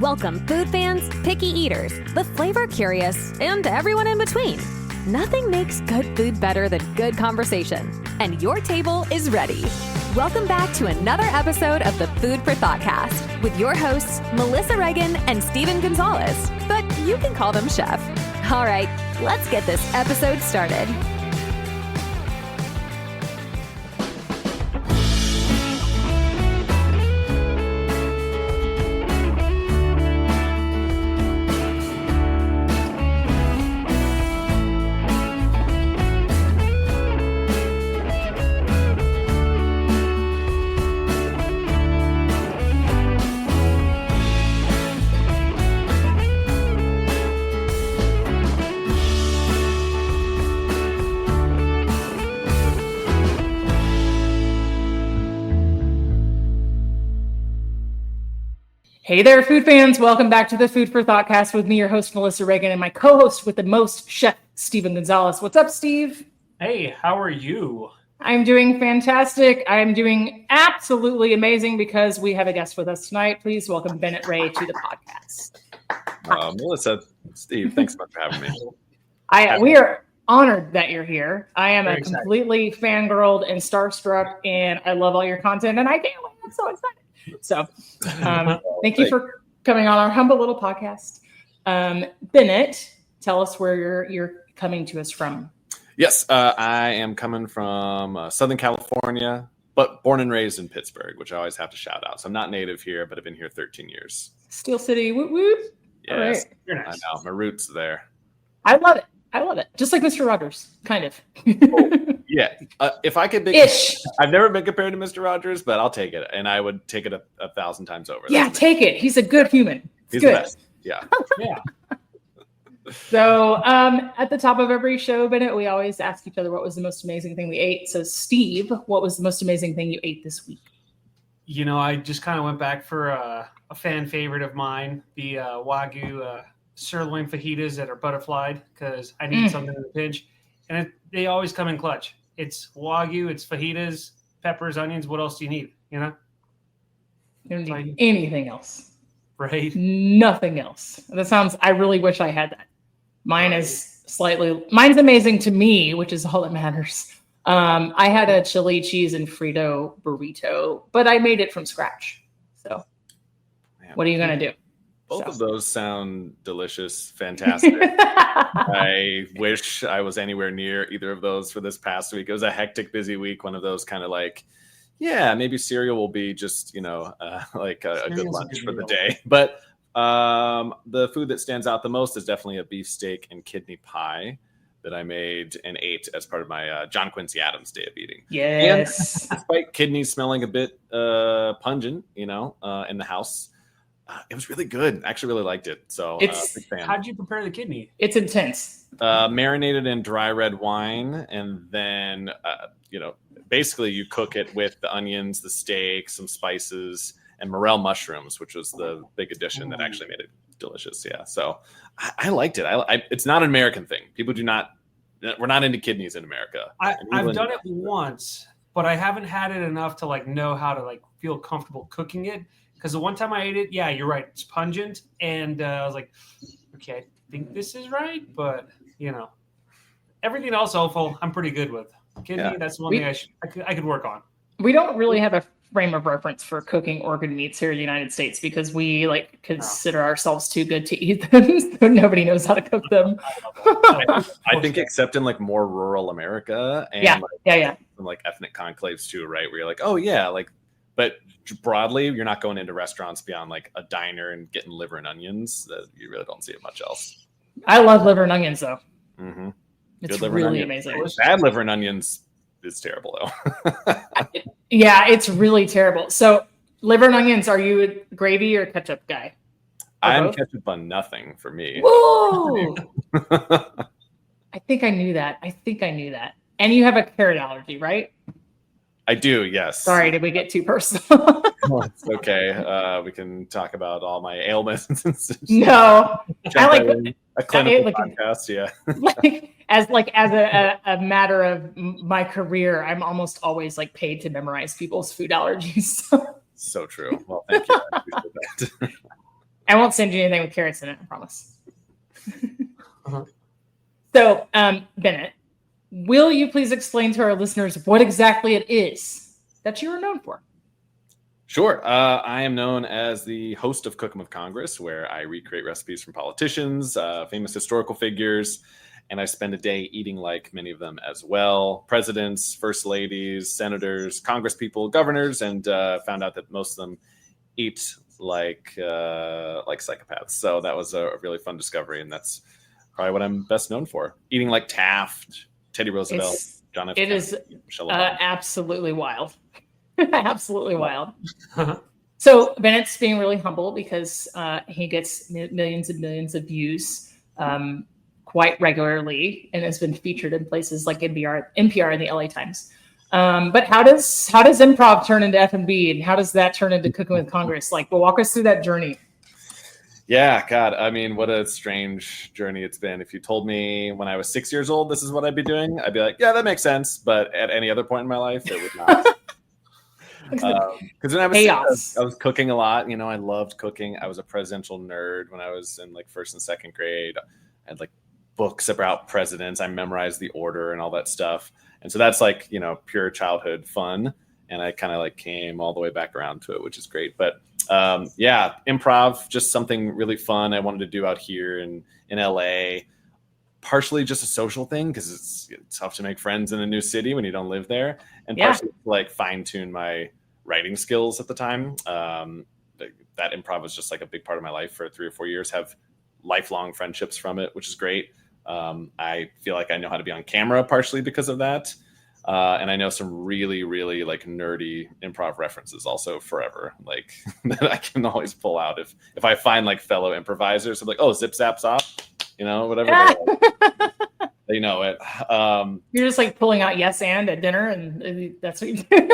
Welcome food fans, picky eaters, the flavor curious, and everyone in between. Nothing makes good food better than good conversation. And your table is ready. Welcome back to another episode of the Food for Thoughtcast with your hosts, Melissa Reagan and Steven Gonzalez. But you can call them Chef. All right, let's get this episode started. Hey there, food fans. Welcome back to the Food for Thoughtcast with me, your host, Melissa Reagan, and my co-host with the most, Chef Steven Gonzalez. What's up, Steve? Hey, how are you? I'm doing fantastic. I'm doing absolutely amazing because we have a guest with us tonight. Please welcome Bennett Rea to the podcast. Melissa, Steve, thanks so much for having me. We are honored that you're here. I am Very completely fangirled and starstruck, and I love all your content, and I can't wait. I'm so excited. So thank you for coming on our humble little podcast. Bennett, tell us where you're coming to us from. Yes, I am coming from Southern California, but born and raised in Pittsburgh, which I always have to shout out. So I'm not native here, but I've been here 13 years. Steel City, whoop whoop. Yes, Right. nice. I know, my roots there. I love it. Just like Mr. Rogers, kind of. Yeah, if I could be, I've never been compared to Mr. Rogers, but I'll take it, and I would take it a 1,000 times over. Yeah, take it. He's a good human. He's good. The best. Yeah. Yeah. So at the top of every show, Bennett, we always ask each other what was the most amazing thing we ate. So Steve, what was the most amazing thing you ate this week? You know, I just kind of went back for a fan favorite of mine, the Wagyu sirloin fajitas that are butterflied, because I need something in a pinch. And they always come in clutch. It's Wagyu, it's fajitas, peppers, onions. What else do you need? You know? You don't need anything else. Right? Nothing else. I really wish I had that. Mine's amazing to me, which is all that matters. I had a chili cheese and Frito burrito, but I made it from scratch. So what are you going to do? Both of those sound delicious, fantastic. I wish I was anywhere near either of those for this past week. It was a hectic, busy week. One of those kind of like, yeah, maybe cereal will be just, like a good lunch for the day. But the food that stands out the most is definitely a beef steak and kidney pie that I made and ate as part of my John Quincy Adams day of eating. Yes. And despite kidneys smelling a bit pungent, in the house, it was really good. I actually really liked it. So big fan. How'd you prepare the kidney? It's intense. Marinated in dry red wine, and then basically you cook it with the onions, the steak, some spices, and morel mushrooms, which was the big addition that actually made it delicious. Yeah, so I liked it. It's not an American thing. People we're not into kidneys in America. I've done it once, but I haven't had it enough to know how to feel comfortable cooking it. Because the one time I ate it, yeah, you're right. It's pungent. And I was like, okay, I think this is right. But, everything else, I'm pretty good with. Kidney, that's the one thing I could work on. We don't really have a frame of reference for cooking organ meats here in the United States because we consider ourselves too good to eat them. So nobody knows how to cook them. I think except in more rural America and some ethnic conclaves too, right? Where you're like, oh yeah, but broadly, you're not going into restaurants beyond a diner and getting liver and onions. You really don't see it much else. I love liver and onions, though. Mm-hmm. It's really amazing. Bad liver and onions is terrible, though. Yeah, it's really terrible. So, liver and onions, are you a gravy or ketchup guy? I'm ketchup on nothing for me. Whoa! I think I knew that. And you have a carrot allergy, right? I do, yes. Sorry, did we get too personal? Oh, it's okay. We can talk about all my ailments. No, I like a clinical podcast. Yeah, as a matter of my career, I'm almost always paid to memorize people's food allergies. So true. Well, thank you. I appreciate that. I won't send you anything with carrots in it, I promise. Uh-huh. So, Bennett, will you please explain to our listeners what exactly it is that you are known for? Sure. I am known as the host of Cooking with Congress, where I recreate recipes from politicians, famous historical figures, and I spend a day eating like many of them as well. Presidents, first ladies, senators, congresspeople, governors, and found out that most of them eat like psychopaths. So that was a really fun discovery, and that's probably what I'm best known for. Eating like Taft, Teddy Roosevelt, John F. It Kennedy, is Michelle Obama. absolutely wild. Absolutely wild. So Bennett's being really humble because he gets millions and millions of views quite regularly and has been featured in places like NPR and the LA Times. But how does improv turn into F&B, and how does that turn into Cooking with Congress? Like, well, walk us through that journey. Yeah, God, I mean, what a strange journey it's been. If you told me when I was 6 years old this is what I'd be doing, I'd be like, yeah, that makes sense. But at any other point in my life, it would not. Because when I was cooking a lot, I loved cooking. I was a presidential nerd when I was in like first and second grade. I had like books about presidents. I memorized the order and all that stuff. And so that's like, pure childhood fun. And I kind of like came all the way back around to it, which is great. But yeah, improv, just something really fun I wanted to do out here in LA. Partially just a social thing because it's tough to make friends in a new city when you don't live there, and partially like fine tune my writing skills at the time. That improv was just like a big part of my life for 3 or 4 years. Have lifelong friendships from it, which is great. I feel like I know how to be on camera partially because of that, and I know some really, really like nerdy improv references also forever, like that I can always pull out if I find like fellow improvisers. I'm like, oh, zip zap zop. Whatever. They know it. You're just like pulling out yes and at dinner, and that's what you do.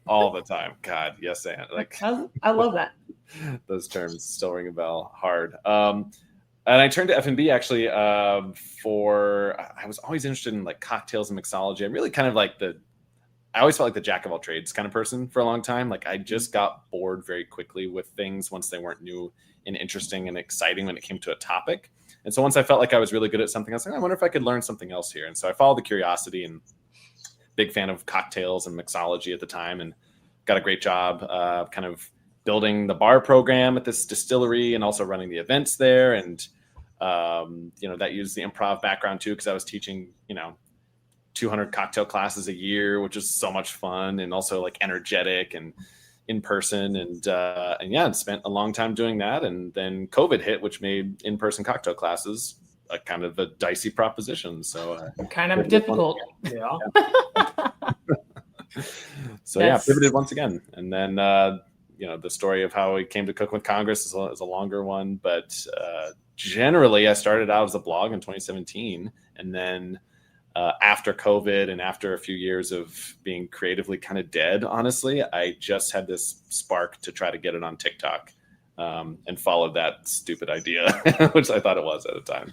all the time. God, yes and like I love that. Those terms still ring a bell hard. And I turned to F&B actually I was always interested in like cocktails and mixology. I'm really kind of like I always felt like the jack of all trades kind of person for a long time. Like I just got bored very quickly with things once they weren't new and interesting and exciting when it came to a topic. And so once I felt like I was really good at something, I was like, I wonder if I could learn something else here. And so I followed the curiosity, and big fan of cocktails and mixology at the time, and got a great job kind of building the bar program at this distillery and also running the events there. And, that used the improv background too, because I was teaching, 200 cocktail classes a year, which is so much fun and also like energetic and in person, and spent a long time doing that. And then COVID hit, which made in-person cocktail classes a kind of a dicey proposition. So kind of difficult. Yeah. So pivoted once again. And then, the story of how we came to Cook with Congress is a longer one, but generally I started out as a blog in 2017. And then after COVID and after a few years of being creatively kind of dead, honestly, I just had this spark to try to get it on TikTok, and followed that stupid idea, which I thought it was at the time.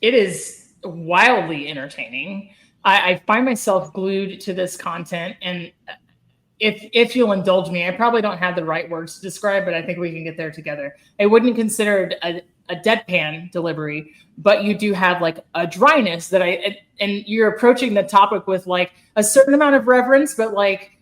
It is wildly entertaining. I find myself glued to this content, and if you'll indulge me, I probably don't have the right words to describe, but I think we can get there together. I wouldn't consider it a deadpan delivery, but you do have like a dryness that and you're approaching the topic with like a certain amount of reverence, but like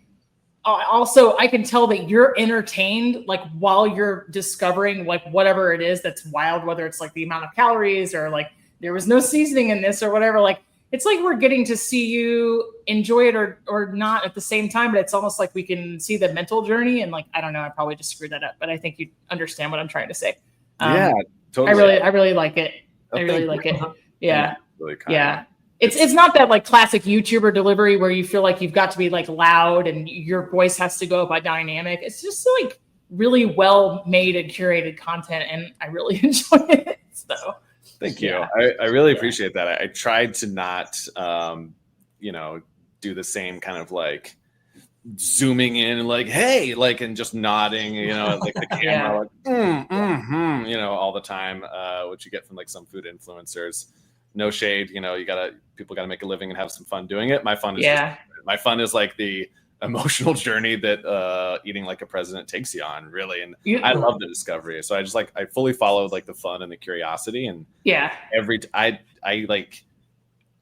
also I can tell that you're entertained like while you're discovering like whatever it is that's wild, whether it's like the amount of calories or like there was no seasoning in this or whatever. Like it's like we're getting to see you enjoy it or not at the same time, but it's almost like we can see the mental journey. And like, I don't know, I probably just screwed that up, but I think you understand what I'm trying to say. Yeah, totally. I really like it. I really like it. Yeah. Really yeah. It's not that like classic YouTuber delivery where you feel like you've got to be like loud and your voice has to go by dynamic. It's just like really well made and curated content, and I really enjoy it. So thank you. Yeah. I really appreciate that. I tried to not do the same kind of like zooming in and like, hey, like, and just nodding, like the camera, like, all the time, which you get from like some food influencers. No shade, people got to make a living and have some fun doing it. My fun is like the emotional journey that eating like a president takes you on, really. And I love the discovery. So I fully followed like the fun and the curiosity. And I like,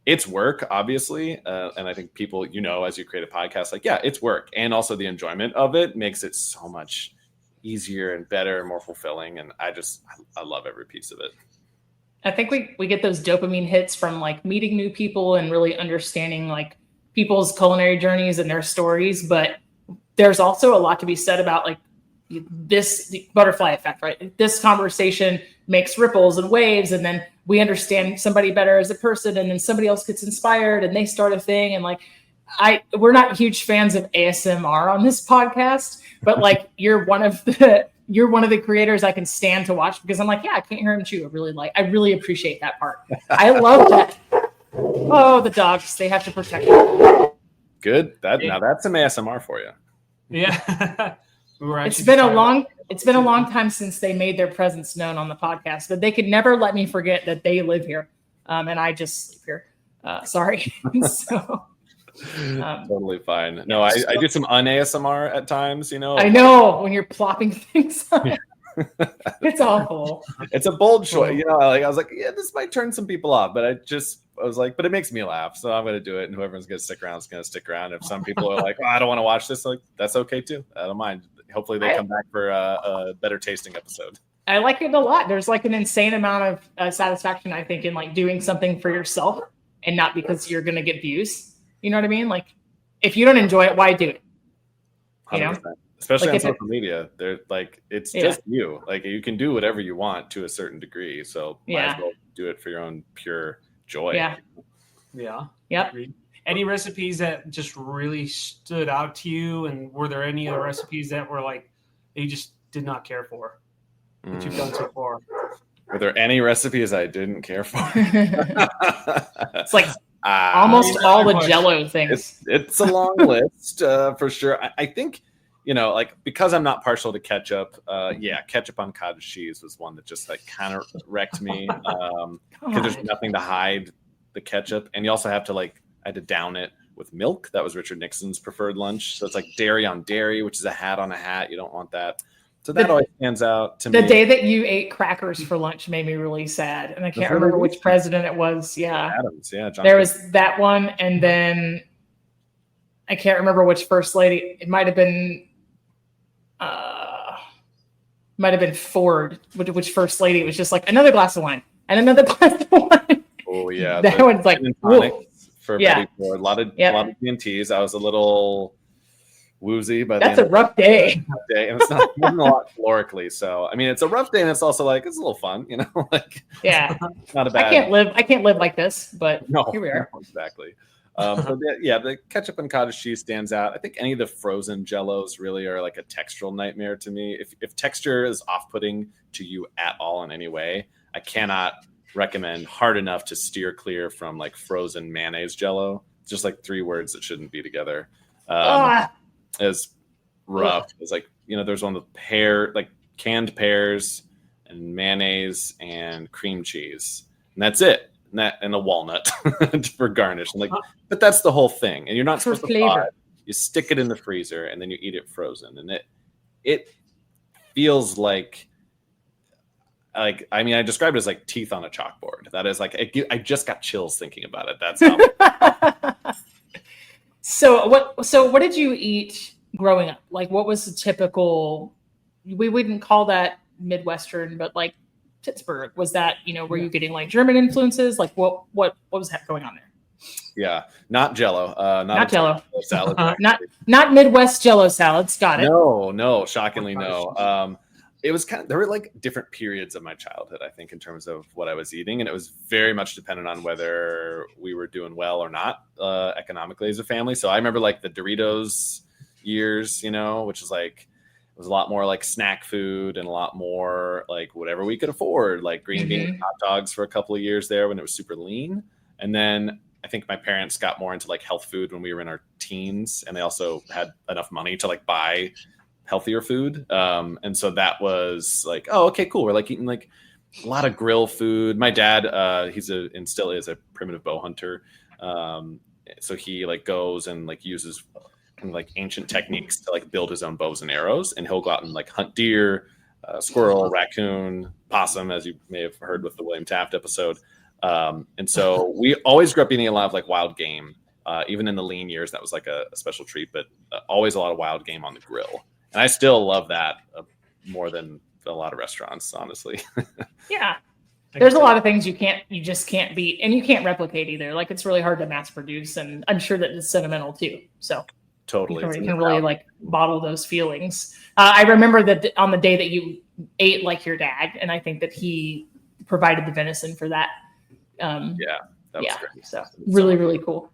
it's work, obviously. And I think people, as you create a podcast, like, yeah, it's work. And also the enjoyment of it makes it so much easier and better and more fulfilling. And I love every piece of it. I think we get those dopamine hits from like meeting new people and really understanding like people's culinary journeys and their stories. But there's also a lot to be said about like the butterfly effect, right? This conversation makes ripples and waves, and then we understand somebody better as a person, and then somebody else gets inspired and they start a thing. And like, we're not huge fans of ASMR on this podcast, but like you're one of the creators I can stand to watch, because I'm like, yeah, I can't hear him chew. I really appreciate that part. I love that. Oh, the dogs, they have to protect them. Good. Now that's some ASMR for you. Yeah. It's been a long time since they made their presence known on the podcast, but they could never let me forget that they live here. And I just sleep here. Sorry. So totally fine. No, I do some un-ASMR at times, I know, when you're plopping things on. It's awful. It's a bold choice. I was like, yeah, this might turn some people off, but I was like, but it makes me laugh, so I'm going to do it. And whoever's going to stick around is going to stick around. If some people are like, oh, I don't want to watch this, like, that's okay too. I don't mind. Hopefully they come back for a better tasting episode. I like it a lot. There's like an insane amount of satisfaction, I think, in like doing something for yourself and not because you're going to get views. You know what I mean? Like, if you don't enjoy it, why do it? 100%. Especially on social media, they're like, it's just you. Like, you can do whatever you want to a certain degree. So might as well do it for your own pure joy. Yeah. Yep. Agreed. Any recipes that just really stood out to you? And were there any other recipes that were like, that you just did not care for that you've done so far? Were there any recipes I didn't care for? It's like almost all the Jell-O things. It's a long list for sure. I think, like, because I'm not partial to ketchup, ketchup on cottage cheese was one that just like kind of wrecked me. Because there's nothing to hide the ketchup. And you also have to I had to down it with milk. That was Richard Nixon's preferred lunch. So it's like dairy on dairy, which is a hat on a hat. You don't want that. So that always stands out to me. The day that you ate crackers for lunch made me really sad. And I can't remember which president it was. Yeah. Adams. Yeah. There was that one. And then I can't remember which first lady. It might have been Ford, which first lady. It was just like another glass of wine and another glass of wine. Oh yeah. That one's like, for Betty Ford. A lot of T&Ts. I was a little woozy, but that's a rough day. And it's not a lot calorically. So I mean, it's a rough day, and it's also like it's a little fun, like not a bad. I can't live like this, but here we are. No, exactly. But the ketchup and cottage cheese stands out. I think any of the frozen Jellos really are like a textural nightmare to me. If texture is off-putting to you at all in any way, I cannot recommend hard enough to steer clear from like frozen mayonnaise Jello. It's just like three words that shouldn't be together. It's rough. It's like, there's one with canned pears and mayonnaise and cream cheese, and that's it. And a walnut for garnish. But that's the whole thing. And you're not supposed to thaw it. You stick it in the freezer and then you eat it frozen. And it feels like I described it as like teeth on a chalkboard. That is like, I just got chills thinking about it. That's how. So what did you eat growing up? Like, what was the typical, we wouldn't call that Midwestern, but like Pittsburgh, was that, were you getting like German influences? Like what was going on there? Yeah. Not Jell-O. Not Jell-O. Salad. Not Midwest Jell-O salads. Got it. No, shockingly no. It was there were like different periods of my childhood, I think, in terms of what I was eating. And it was very much dependent on whether we were doing well or not economically as a family. So I remember like the Doritos years, which is like, it was a lot more like snack food and a lot more like whatever we could afford, like green bean hot dogs for a couple of years there when it was super lean. And then I think my parents got more into like health food when we were in our teens, and they also had enough money to like buy healthier food. And so that was like, oh, okay, cool. We're like eating like a lot of grill food. My dad, and still is a primitive bow hunter. So he like goes and like uses kind of like ancient techniques to like build his own bows and arrows, and he'll go out and like hunt deer, squirrel, raccoon, possum, as you may have heard with the William Taft episode. And so we always grew up eating a lot of like wild game, even in the lean years. That was like a special treat, but always a lot of wild game on the grill. And I still love that more than a lot of restaurants, honestly. Yeah. There's a lot of things you just can't beat, and you can't replicate either. Like, it's really hard to mass produce, and I'm sure that it's sentimental too. So Totally. you can really like bottle those feelings. I remember that on the day that you ate like your dad, and I think that he provided the venison for that. That was great. So really cool.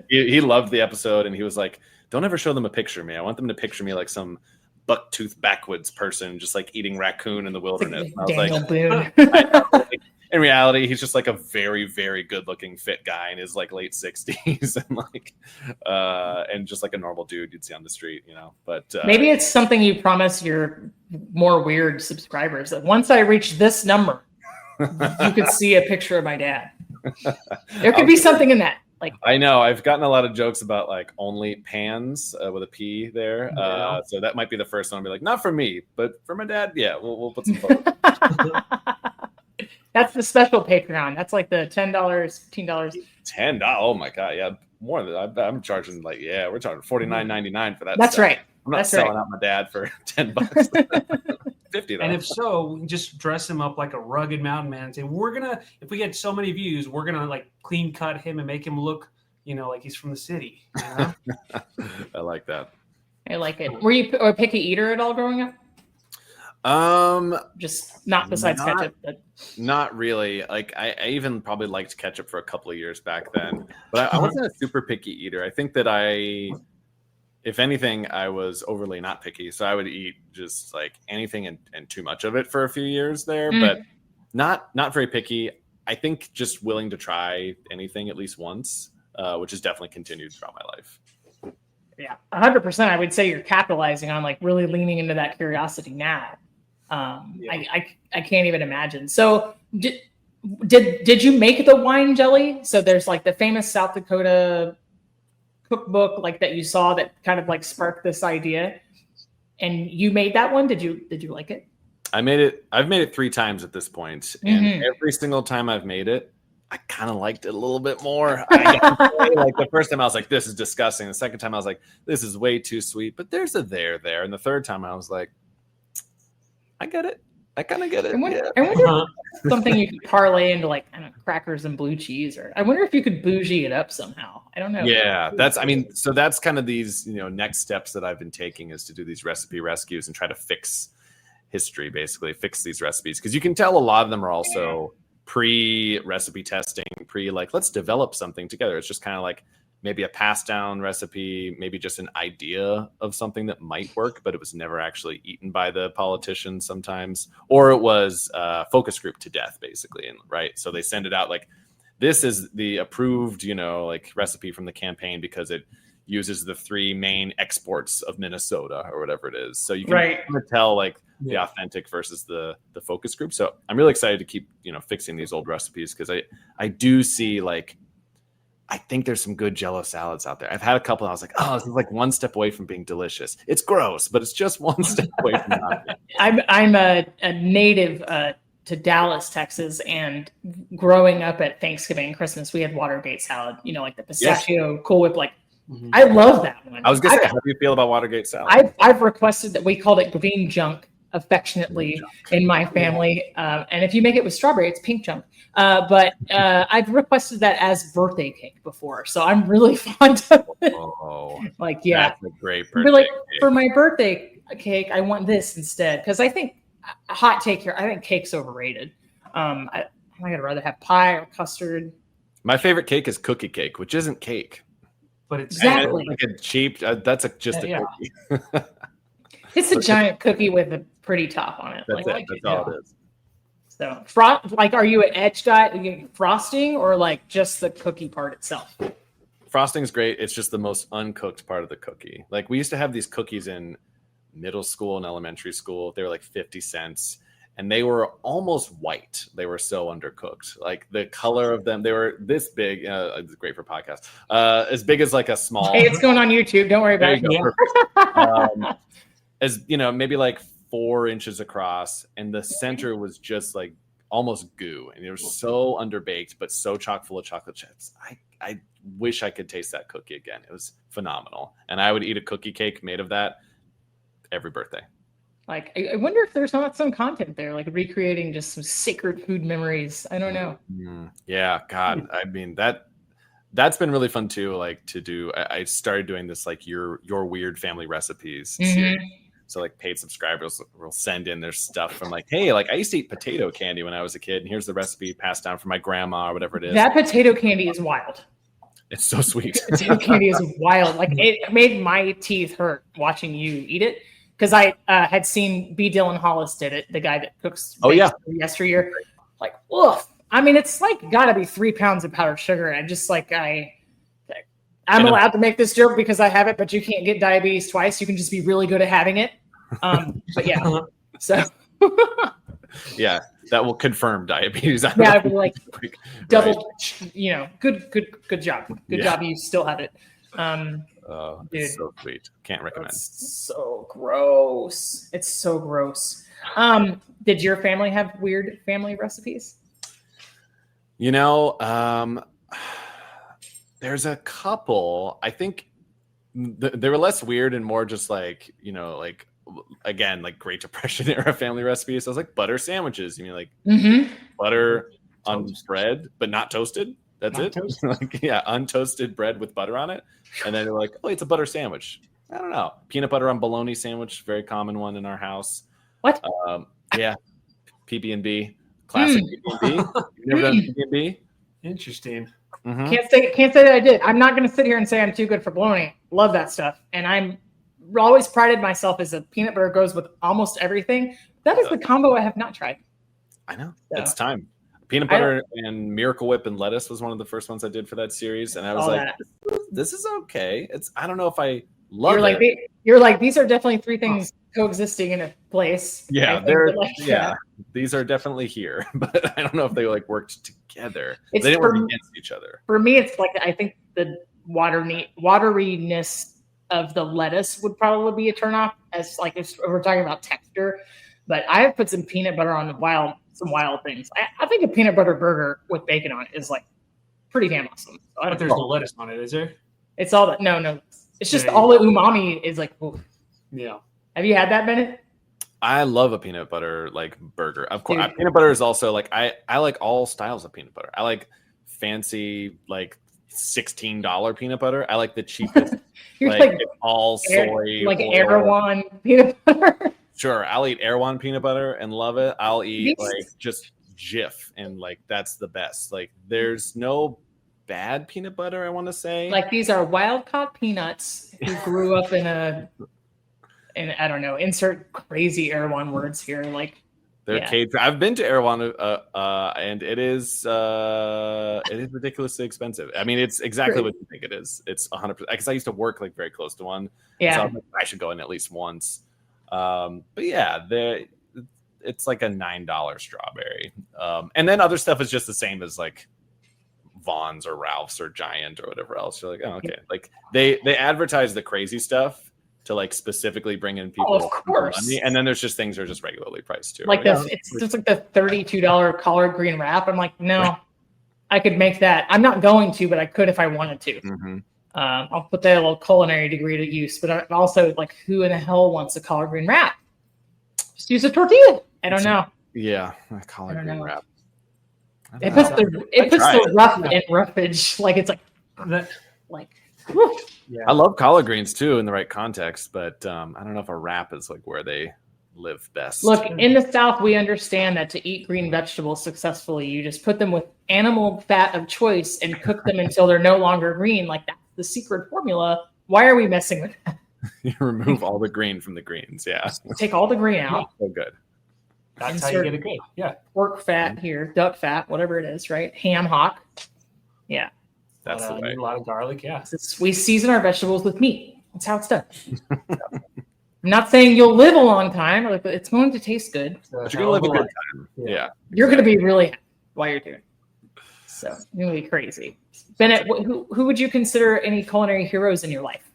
He loved the episode, and he was like, "Don't ever show them a picture of me. I want them to picture me like some bucktooth backwoods person, just like eating raccoon in the wilderness." Like I was Daniel like, Boone. In reality, he's just like a very, very good-looking, fit guy in his like late 60s, and like, and just like a normal dude you'd see on the street, you know. But maybe it's something you promise your more weird subscribers that once I reach this number, you could see a picture of my dad. There could be something in that. Like, I know I've gotten a lot of jokes about like only pans with a P there, so that might be the first one. I'll be like, not for me, but for my dad, yeah, we'll put some photos. That's the special Patreon. That's like the $10, $15. $10. Oh my god, yeah, more than I'm charging. Like, yeah, we're charging $49.99 for that. That's stuff. right. I'm not That's selling right. out my dad for $10. $50. And if so, we can just dress him up like a rugged mountain man and say, if we get so many views, we're gonna like clean cut him and make him look, like he's from the city. You know? I like that. I like it. Were you a picky eater at all growing up? Just not besides ketchup. But... Not really. Like I even probably liked ketchup for a couple of years back then, but I wasn't a super picky eater. I think that if anything, I was overly not picky. So I would eat just like anything and too much of it for a few years there, but not very picky. I think just willing to try anything at least once, which has definitely continued throughout my life. Yeah, 100%. I would say you're capitalizing on like really leaning into that curiosity now. I can't even imagine. So did you make the wine jelly? So there's like the famous South Dakota cookbook like that you saw that kind of like sparked this idea, and you made that one. Did you like it? I've made it 3 times at this point, and every single time I've made it, I kind of liked it a little bit more. Like the first time I was like, this is disgusting. The second time I was like, this is way too sweet, but there's a there. And the third time I was like, I get it. I kind of get it. I wonder if something you could parlay into like, I don't know, crackers and blue cheese, or I wonder if you could bougie it up somehow. I don't know. Yeah, so that's kind of these, next steps that I've been taking, is to do these recipe rescues and try to fix history, basically fix these recipes. Because you can tell a lot of them are also pre-recipe testing, let's develop something together. It's just kind of like maybe a passed down recipe, maybe just an idea of something that might work, but it was never actually eaten by the politicians sometimes, or it was focus group to death, basically. And right, so they send it out like, this is the approved, recipe from the campaign because it uses the 3 main exports of Minnesota or whatever it is. So you can kind of tell like the authentic versus the focus group. So I'm really excited to keep, fixing these old recipes, because I do see I think there's some good Jell-O salads out there. I've had a couple and I was like, oh, this is like one step away from being delicious. It's gross, but it's just one step away from that. I'm a native to Dallas, Texas, and growing up at Thanksgiving and Christmas, we had Watergate salad, like the pistachio Cool Whip. Like, I love that one. I was going to say, how do you feel about Watergate salad? I've requested that we called it green junk affectionately in my family. And if you make it with strawberry, it's pink junk. But I've requested that as birthday cake before. So I'm really fond of it. Oh, like, yeah. That's a great birthday like, cake. For my birthday cake, I want this instead. Because I think, hot take here, I think cake's overrated. I'd rather have pie or custard. My favorite cake is cookie cake, which isn't cake. But it's exactly like a cheap, that's just a cookie. It's a giant cookie with a pretty top on it. That's it. That's all it is. So, are you an edge guy? Are you frosting, or like just the cookie part itself? Frosting is great. It's just the most uncooked part of the cookie. Like, we used to have these cookies in middle school and elementary school. They were like 50 cents. and they were almost white. They were so undercooked. Like the color of them, they were this big. It's great for podcasts. As big as like a small. Hey, it's going on YouTube. Don't worry about it. As you know, maybe like 4 inches across, and the center was just like almost goo, and it was so underbaked, but so chock full of chocolate chips. I wish I could taste that cookie again. It was phenomenal, and I would eat a cookie cake made of that every birthday. Like, I wonder if there's not some content there, like recreating just some sacred food memories. I don't know. Yeah, God, I mean that's been really fun too. Like to do, I started doing this like your weird family recipes series. So like paid subscribers will send in their stuff from like, hey, like I used to eat potato candy when I was a kid, and here's the recipe passed down from my grandma or whatever it is. That potato candy is wild. It's so sweet. Potato candy is wild. Like it made my teeth hurt watching you eat it. Because I had seen B. Dylan Hollis did it, the guy that cooks yesteryear. Like, woof. I mean, it's like got to be 3 pounds of powdered sugar. And just like I'm allowed to make this joke because I have it, but you can't get diabetes twice. You can just be really good at having it. But yeah, so yeah, that will confirm diabetes. Yeah, like double. Right. Good job. Good job. You still have it. Oh, it's so sweet. Can't recommend. It's so gross. It's so gross. Did your family have weird family recipes? There's a couple. I think they were less weird and more just like, like again, like Great Depression era family recipes. So I was like butter sandwiches. You mean like butter on bread, but not toasted? That's not it. Like, untoasted bread with butter on it. And then they're like, oh, it's a butter sandwich. I don't know. Peanut butter on bologna sandwich, very common one in our house. What? PB&B, classic PB&B. You never done PB&B? Interesting. Mm-hmm. Can't say that I did. I'm not going to sit here and say I'm too good for bologna. Love that stuff. And I'm always prided myself as a peanut butter goes with almost everything. That is the combo I have not tried. I know. So. It's time. Peanut butter and Miracle Whip and lettuce was one of the first ones I did for that series, and I was this is okay. I don't know if I love it. You're like, these are definitely 3 things coexisting in a place. Yeah, these are definitely here, but I don't know if they like worked together. They didn't work against each other. For me, it's like I think the wateriness of the lettuce would probably be a turnoff. As like if we're talking about texture, but I have put some peanut butter on some wild things. I think a peanut butter burger with bacon on it is like pretty damn awesome. But there's no lettuce on it, is there? It's all that. No. It's just all the umami is like. Oof. Yeah. Have you had that, Bennett? I love a peanut butter like burger. Of course, peanut butter is also like I like all styles of peanut butter. I like fancy like $16 peanut butter. I like the cheapest, like all soy, like Erewhon peanut butter. Sure, I'll eat Erewhon peanut butter and love it. I'll eat like just Jif and like that's the best. Like there's no bad peanut butter, I want to say. Like these are wild caught peanuts who grew up in I don't know, insert crazy Erewhon words here. Like they're caged. I've been to Erewhon and it is ridiculously expensive. I mean, it's exactly what you think it is. It's 100%. Because I used to work like very close to one. Yeah. So I was like, I should go in at least once. But yeah, it's like a $9 strawberry. And then other stuff is just the same as like Vaughn's or Ralph's or Giant or whatever else. You're like, oh, okay. Like they advertise the crazy stuff to like specifically bring in people. Oh, of course. Money. And then there's just things that are just regularly priced too. Like this, it's just like the $32 collard green wrap. I'm like, no, I could make that. I'm not going to, but I could if I wanted to. Mm-hmm. I'll put that a little culinary degree to use, but I also like, who in the hell wants a collard green wrap? Just use a tortilla. I don't know. Yeah, a collard green wrap. It puts the rough in roughage. Like it's like. Whew. Yeah. I love collard greens too in the right context, but I don't know if a wrap is like where they live best. Look, in the South, we understand that to eat green vegetables successfully, you just put them with animal fat of choice and cook them until they're no longer green. Like that's the secret formula. Why are we messing with that? You remove all the green from the greens. Yeah. Take all the green out. So good. That's how you get it good. Yeah. Pork fat here, duck fat, whatever it is, right? Ham hock. Yeah. That's the way. A lot of garlic, yeah. We season our vegetables with meat. That's how it's done. not saying you'll live a long time, but it's going to taste good. But you're gonna live a good time. Yeah. You're going to be really happy while you're doing it. So it's going to be crazy. Bennett, who would you consider any culinary heroes in your life?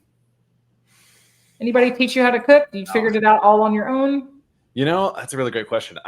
Anybody teach you how to cook? You figured it out all on your own? You know, that's a really great question.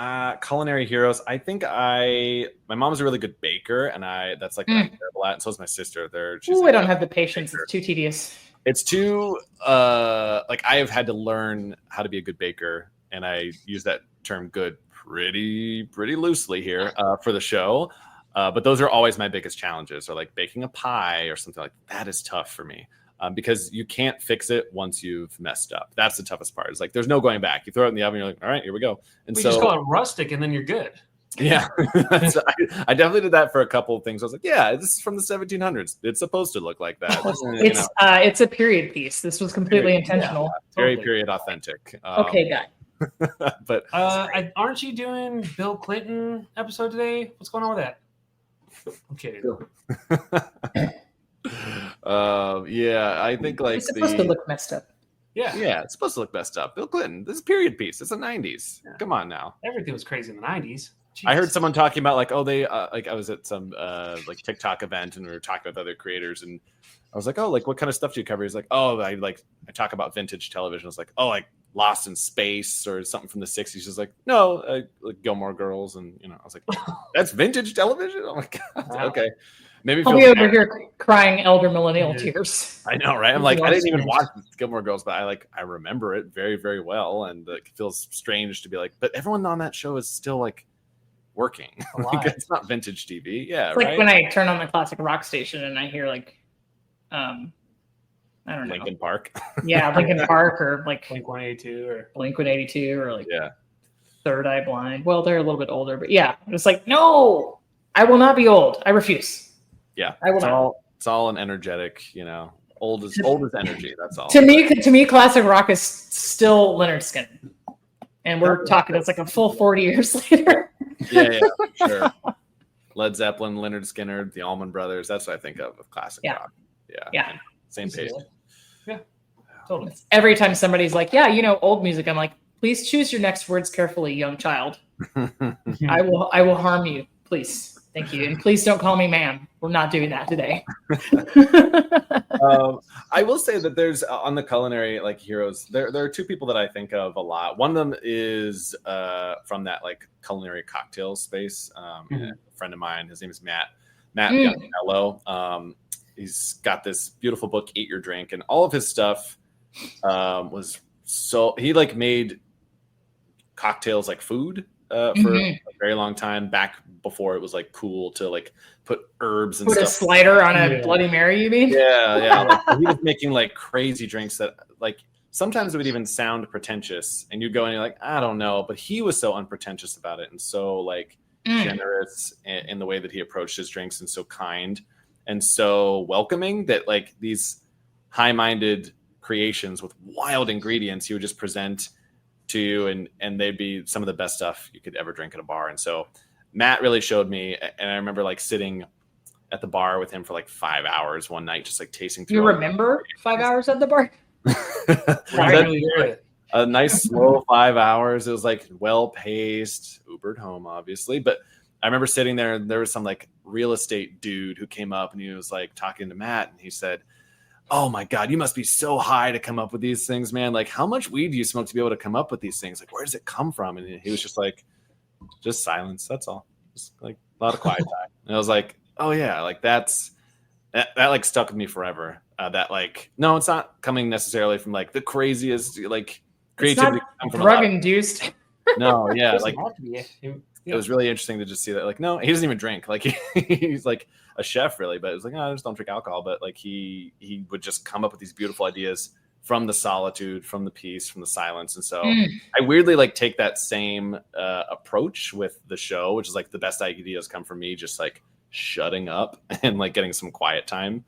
Culinary heroes. I think my mom's a really good baker, and that's like what I'm terrible at. And so is my sister. I don't have the patience. Baker. It's too tedious. It's too like I have had to learn how to be a good baker, and I use that term "good" pretty loosely here for the show. But those are always my biggest challenges, or like baking a pie or something like that is tough for me. Because you can't fix it once you've messed up. That's the toughest part. It's like there's no going back. You throw it in the oven, you're like, all right, here we go. And so just call it rustic, and then you're good. Yeah, I definitely did that for a couple of things. I was like, yeah, this is from the 1700s. It's supposed to look like that. It's a period piece. This was completely intentional. Very period authentic. Okay, guy. But aren't you doing Bill Clinton episode today? What's going on with that? I'm kidding. Yeah, I think like it's supposed to look messed up. Yeah, it's supposed to look messed up. Bill Clinton, this is a period piece. It's the 90s. Yeah. Come on now. Everything was crazy in the 90s. Jeez. I heard someone talking about like, oh, they like I was at some like TikTok event and we were talking with other creators and I was like, oh, like what kind of stuff do you cover? He's like, oh, I talk about vintage television. I was like, oh, like Lost in Space or something from the 60s. He's like, no, like Gilmore Girls, and I was like, that's vintage television. Oh my god, wow. Okay. Maybe I'll be over here crying elder millennial tears. I know, right? I'm like, I didn't even watch Gilmore Girls, but I remember it very, very well, and it feels strange to be like, but everyone on that show is still like working. Like, it's not vintage TV. Yeah, it's like when I turn on the classic rock station and I hear like, I don't know, Linkin Park. Yeah, Linkin Park or like Blink-182 or Blink-182 or like Third Eye Blind. Well, they're a little bit older, but yeah, it's like no, I will not be old. I refuse. Yeah, it's all an energetic, old as energy. That's all. To me, classic rock is still Leonard Skinner, and we're talking. It's like a full 40 years later. Yeah, sure. Led Zeppelin, Leonard Skinner, the Allman Brothers. That's what I think of classic rock. Yeah. Same page. Yeah, totally. Every time somebody's like, "Yeah, old music," I'm like, "Please choose your next words carefully, young child. I will harm you, please." Thank you. And please don't call me ma'am. We're not doing that today. I will say that there's on the culinary like heroes, there are two people that I think of a lot. One of them is from that like culinary cocktail space. A friend of mine, his name is Matt Youngello. He's got this beautiful book, Eat Your Drink, and all of his stuff was he like made cocktails like food. For a very long time, back before it was like cool to like put herbs and put stuff. A slider on a Bloody Mary, you mean? Yeah. Like, he was making like crazy drinks that like sometimes it would even sound pretentious, and you'd go and you're like, I don't know, but he was so unpretentious about it and so like generous in the way that he approached his drinks and so kind and so welcoming that like these high-minded creations with wild ingredients he would just present to you and they'd be some of the best stuff you could ever drink at a bar. And so Matt really showed me, and I remember like sitting at the bar with him for like 5 hours one night, just like tasting through. You remember 5 hours at the bar? A nice slow 5 hours. It was like well paced, Ubered home obviously, but I remember sitting there and there was some like real estate dude who came up and he was like talking to Matt and he said, oh my God, you must be so high to come up with these things, man. Like, how much weed do you smoke to be able to come up with these things? Like, where does it come from? And he was just like, just silence. That's all. Just like a lot of quiet time. And I was like, oh yeah, like that like stuck with me forever. That like, no, it's not coming necessarily from like the craziest, like creativity. It's not drug induced. No, yeah. Like it was really interesting to just see that. Like, no, he doesn't even drink. Like he's like a chef really, but it was like, no, I just don't drink alcohol. But like he would just come up with these beautiful ideas from the solitude, from the peace, from the silence. And so I weirdly like take that same approach with the show, which is like the best ideas come from me just like shutting up and like getting some quiet time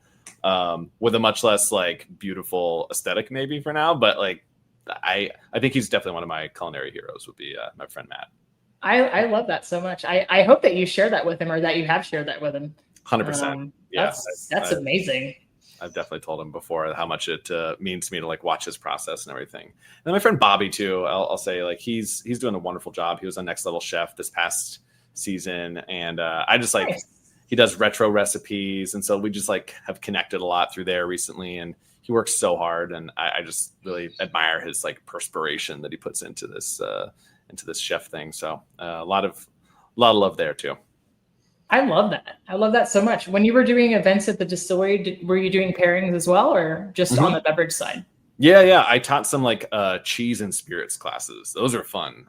with a much less like beautiful aesthetic maybe for now. But like I think he's definitely one of my culinary heroes would be my friend Matt. I love that so much. I hope that you share that with him or that you have shared that with him. 100%. Yeah. That's amazing. I've definitely told him before how much it means to me to like watch his process and everything. And then my friend Bobby too, I'll say like he's doing a wonderful job. He was on Next Level Chef this past season, and I just like he does retro recipes, and so we just like have connected a lot through there recently. And he works so hard, and I just really admire his like perspiration that he puts into this chef thing. So a lot of love there too. I love that. I love that so much. When you were doing events at the distillery, were you doing pairings as well, or just on the beverage side? Yeah. I taught some like cheese and spirits classes. Those are fun.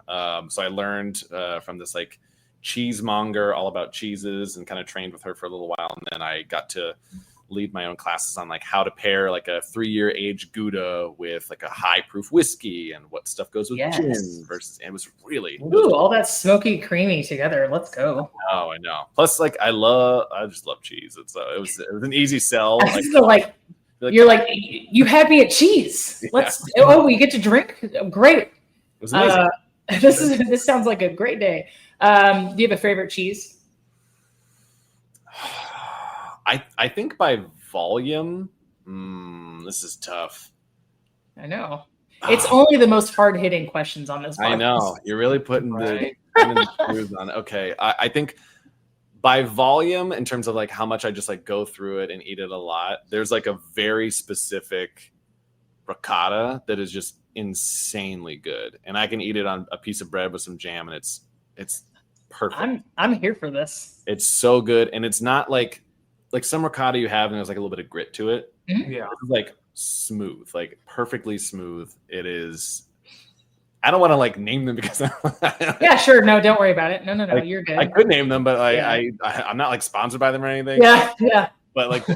So I learned from this like cheesemonger all about cheeses and kind of trained with her for a little while. And then I got to lead my own classes on like how to pair like a 3-year age Gouda with like a high proof whiskey and what stuff goes with gin versus, it was really all that smoky creamy together. Let's go. Oh, I know. Plus like I just love cheese. It was an easy sell. Like, you're like, you had me at cheese. We get to drink. Great. It was amazing. This sounds like a great day. Do you have a favorite cheese? I think by volume, this is tough. I know. It's only the most hard-hitting questions on this podcast. I know. You're really putting the screws on. Okay. I think by volume, in terms of like how much I just like go through it and eat it a lot, there's like a very specific ricotta that is just insanely good. And I can eat it on a piece of bread with some jam, and it's perfect. I'm here for this. It's so good. And it's not like some ricotta you have and there's like a little bit of grit to it. Yeah. It's like smooth, like perfectly smooth. It is. I don't want to like name them because yeah, sure. No, don't worry about it. No, you're good. I could name them, but I'm not like sponsored by them or anything. Yeah. But like,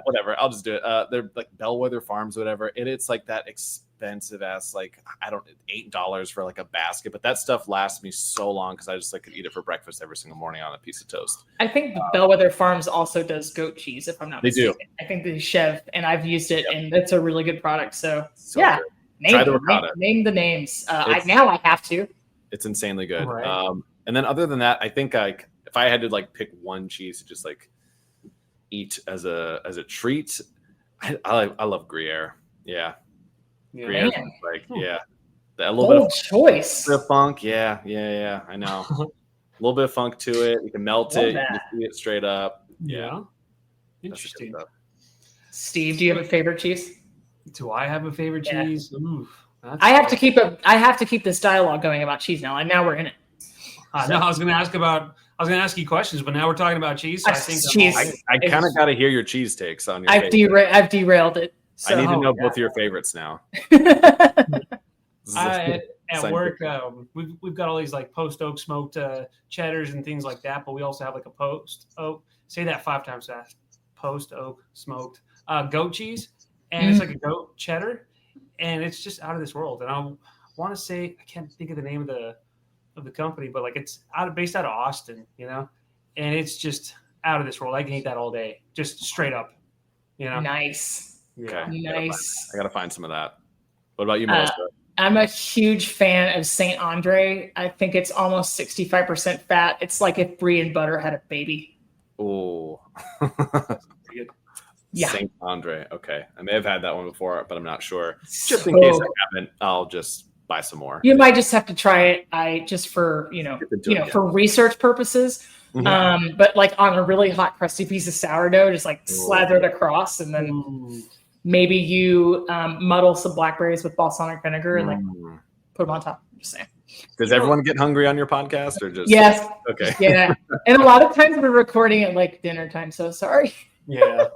whatever. I'll just do it. They're like Bellwether Farms, whatever. It's like that expensive ass, like $8 for like a basket. But that stuff lasts me so long because I just like could eat it for breakfast every single morning on a piece of toast. I think Bellwether Farms also does goat cheese, if I'm not mistaken. They do. I think they Chev, and I've used it, and it's a really good product. So yeah. Good. Name the names. I have to. It's insanely good. Right. And then other than that, I think like if I had to like pick one cheese to just like eat as a treat, I love Gruyere. Yeah. Gruyere, like a little bit of choice. The funk. Yeah. I know. A little bit of funk to it. You can melt it. You can just eat it straight up. Yeah. Interesting. Steve, do you have a favorite cheese? Do I have a favorite cheese? Ooh, I have to keep this dialogue going about cheese now, and now we're in it. No, I was going to ask you questions, but now we're talking about cheese. So I think cheese. I kind of got to hear your cheese takes on your. I've derailed it. So. I need to know both of your favorites now. At work, we've got all these like post oak smoked cheddars and things like that, but we also have like a post oak. Say that 5 times fast. Post oak smoked goat cheese, and it's like a goat cheddar, and it's just out of this world. And I want to say, I can't think of the name of the company, but like it's based out of Austin, and it's just out of this world. I can eat that all day, just straight up, Nice. Yeah. Okay. Nice. I gotta find some of that. What about you, Melissa? I'm a huge fan of Saint Andre. I think it's almost 65% fat. It's like if brie and butter had a baby. Oh. Yeah. Saint Andre. Okay. I may have had that one before, but I'm not sure. Just in case I haven't, I'll just buy some more. You might just have to try it. Just for, for research purposes. Mm-hmm. But like on a really hot crusty piece of sourdough, just like slather it across, and then maybe you muddle some blackberries with balsamic vinegar and like put them on top. Just saying. Does everyone get hungry on your podcast or just? Yes. Okay. Yeah. And a lot of times we're recording at like dinner time. So sorry. Yeah.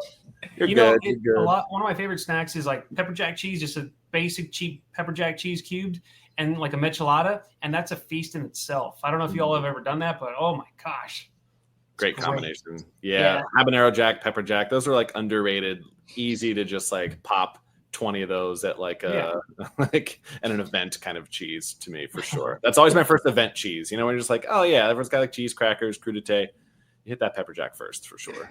You're good. One of my favorite snacks is like pepper jack cheese, just a basic cheap pepper jack cheese cubed, and like a michelada, and that's a feast in itself. I don't know if you all have ever done that, but oh my gosh. Great combination. Yeah. Habanero jack, pepper jack. Those are like underrated, easy to just like pop 20 of those at like like at an event kind of cheese to me for sure. That's always my first event cheese. When you're just like, oh yeah, everyone's got like cheese crackers, crudité. You hit that pepper jack first for sure.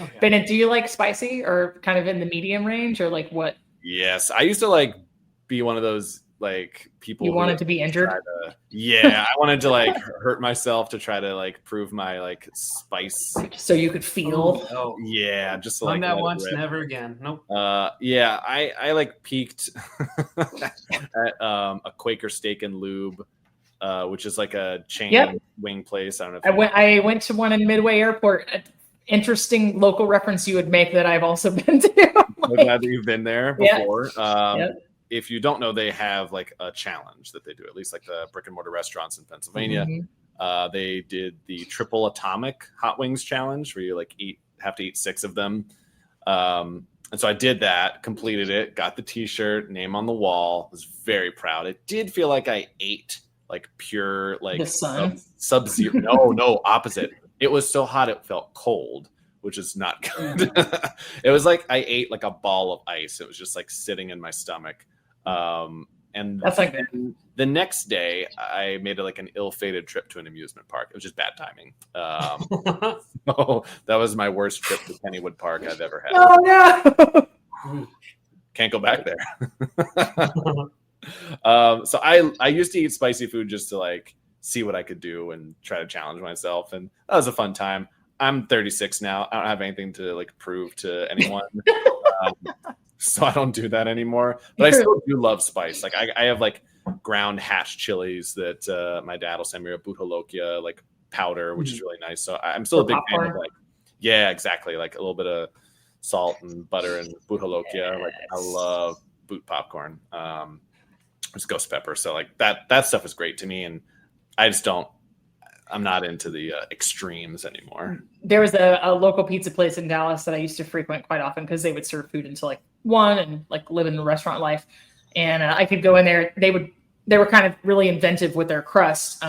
Oh, yeah. Bennett, do you like spicy or kind of in the medium range or like what? Yes. I used to like be one of those like people. You who wanted to be injured? Yeah, I wanted to like hurt myself to try to like prove my like spice. So you could feel. Oh, Yeah, just to, done like that let it once, rip. never again. Nope. Yeah, I like peaked at a Quaker Steak and Lube, which is like a chain wing place. I don't know if I went to one in Midway Airport. Interesting local reference you would make that I've also been to. I'm glad that you've been there before. Yep. If you don't know, they have like a challenge that they do, at least like the brick and mortar restaurants in Pennsylvania. Mm-hmm. They did the triple atomic hot wings challenge where you like have to eat 6 of them. And so I did that, completed it, got the t-shirt, name on the wall, was very proud. It did feel like I ate like pure, like The sun? sub-zero. No, opposite. It was so hot, it felt cold, which is not good. It was like I ate like a ball of ice. It was just like sitting in my stomach. And That's like the next day, I made like an ill-fated trip to an amusement park. It was just bad timing. So that was my worst trip to Kennywood Park I've ever had. Oh no! Can't go back there. So I used to eat spicy food just to like see what I could do and try to challenge myself, and that was a fun time. I'm 36 now. I don't have anything to like prove to anyone. So I don't do that anymore, but I still do love spice. Like I have like ground hatch chilies that my dad will send me, a butolokia like powder, which is really nice. So I'm still a big fan of like, yeah, exactly. Like a little bit of salt and butter and butolokia. Like I love boot popcorn. It's ghost pepper. So like that stuff is great to me. And I'm not into the extremes anymore. There was a local pizza place in Dallas that I used to frequent quite often because they would serve food until like 1 and like live in the restaurant life. And I could go in there. They were kind of really inventive with their crust.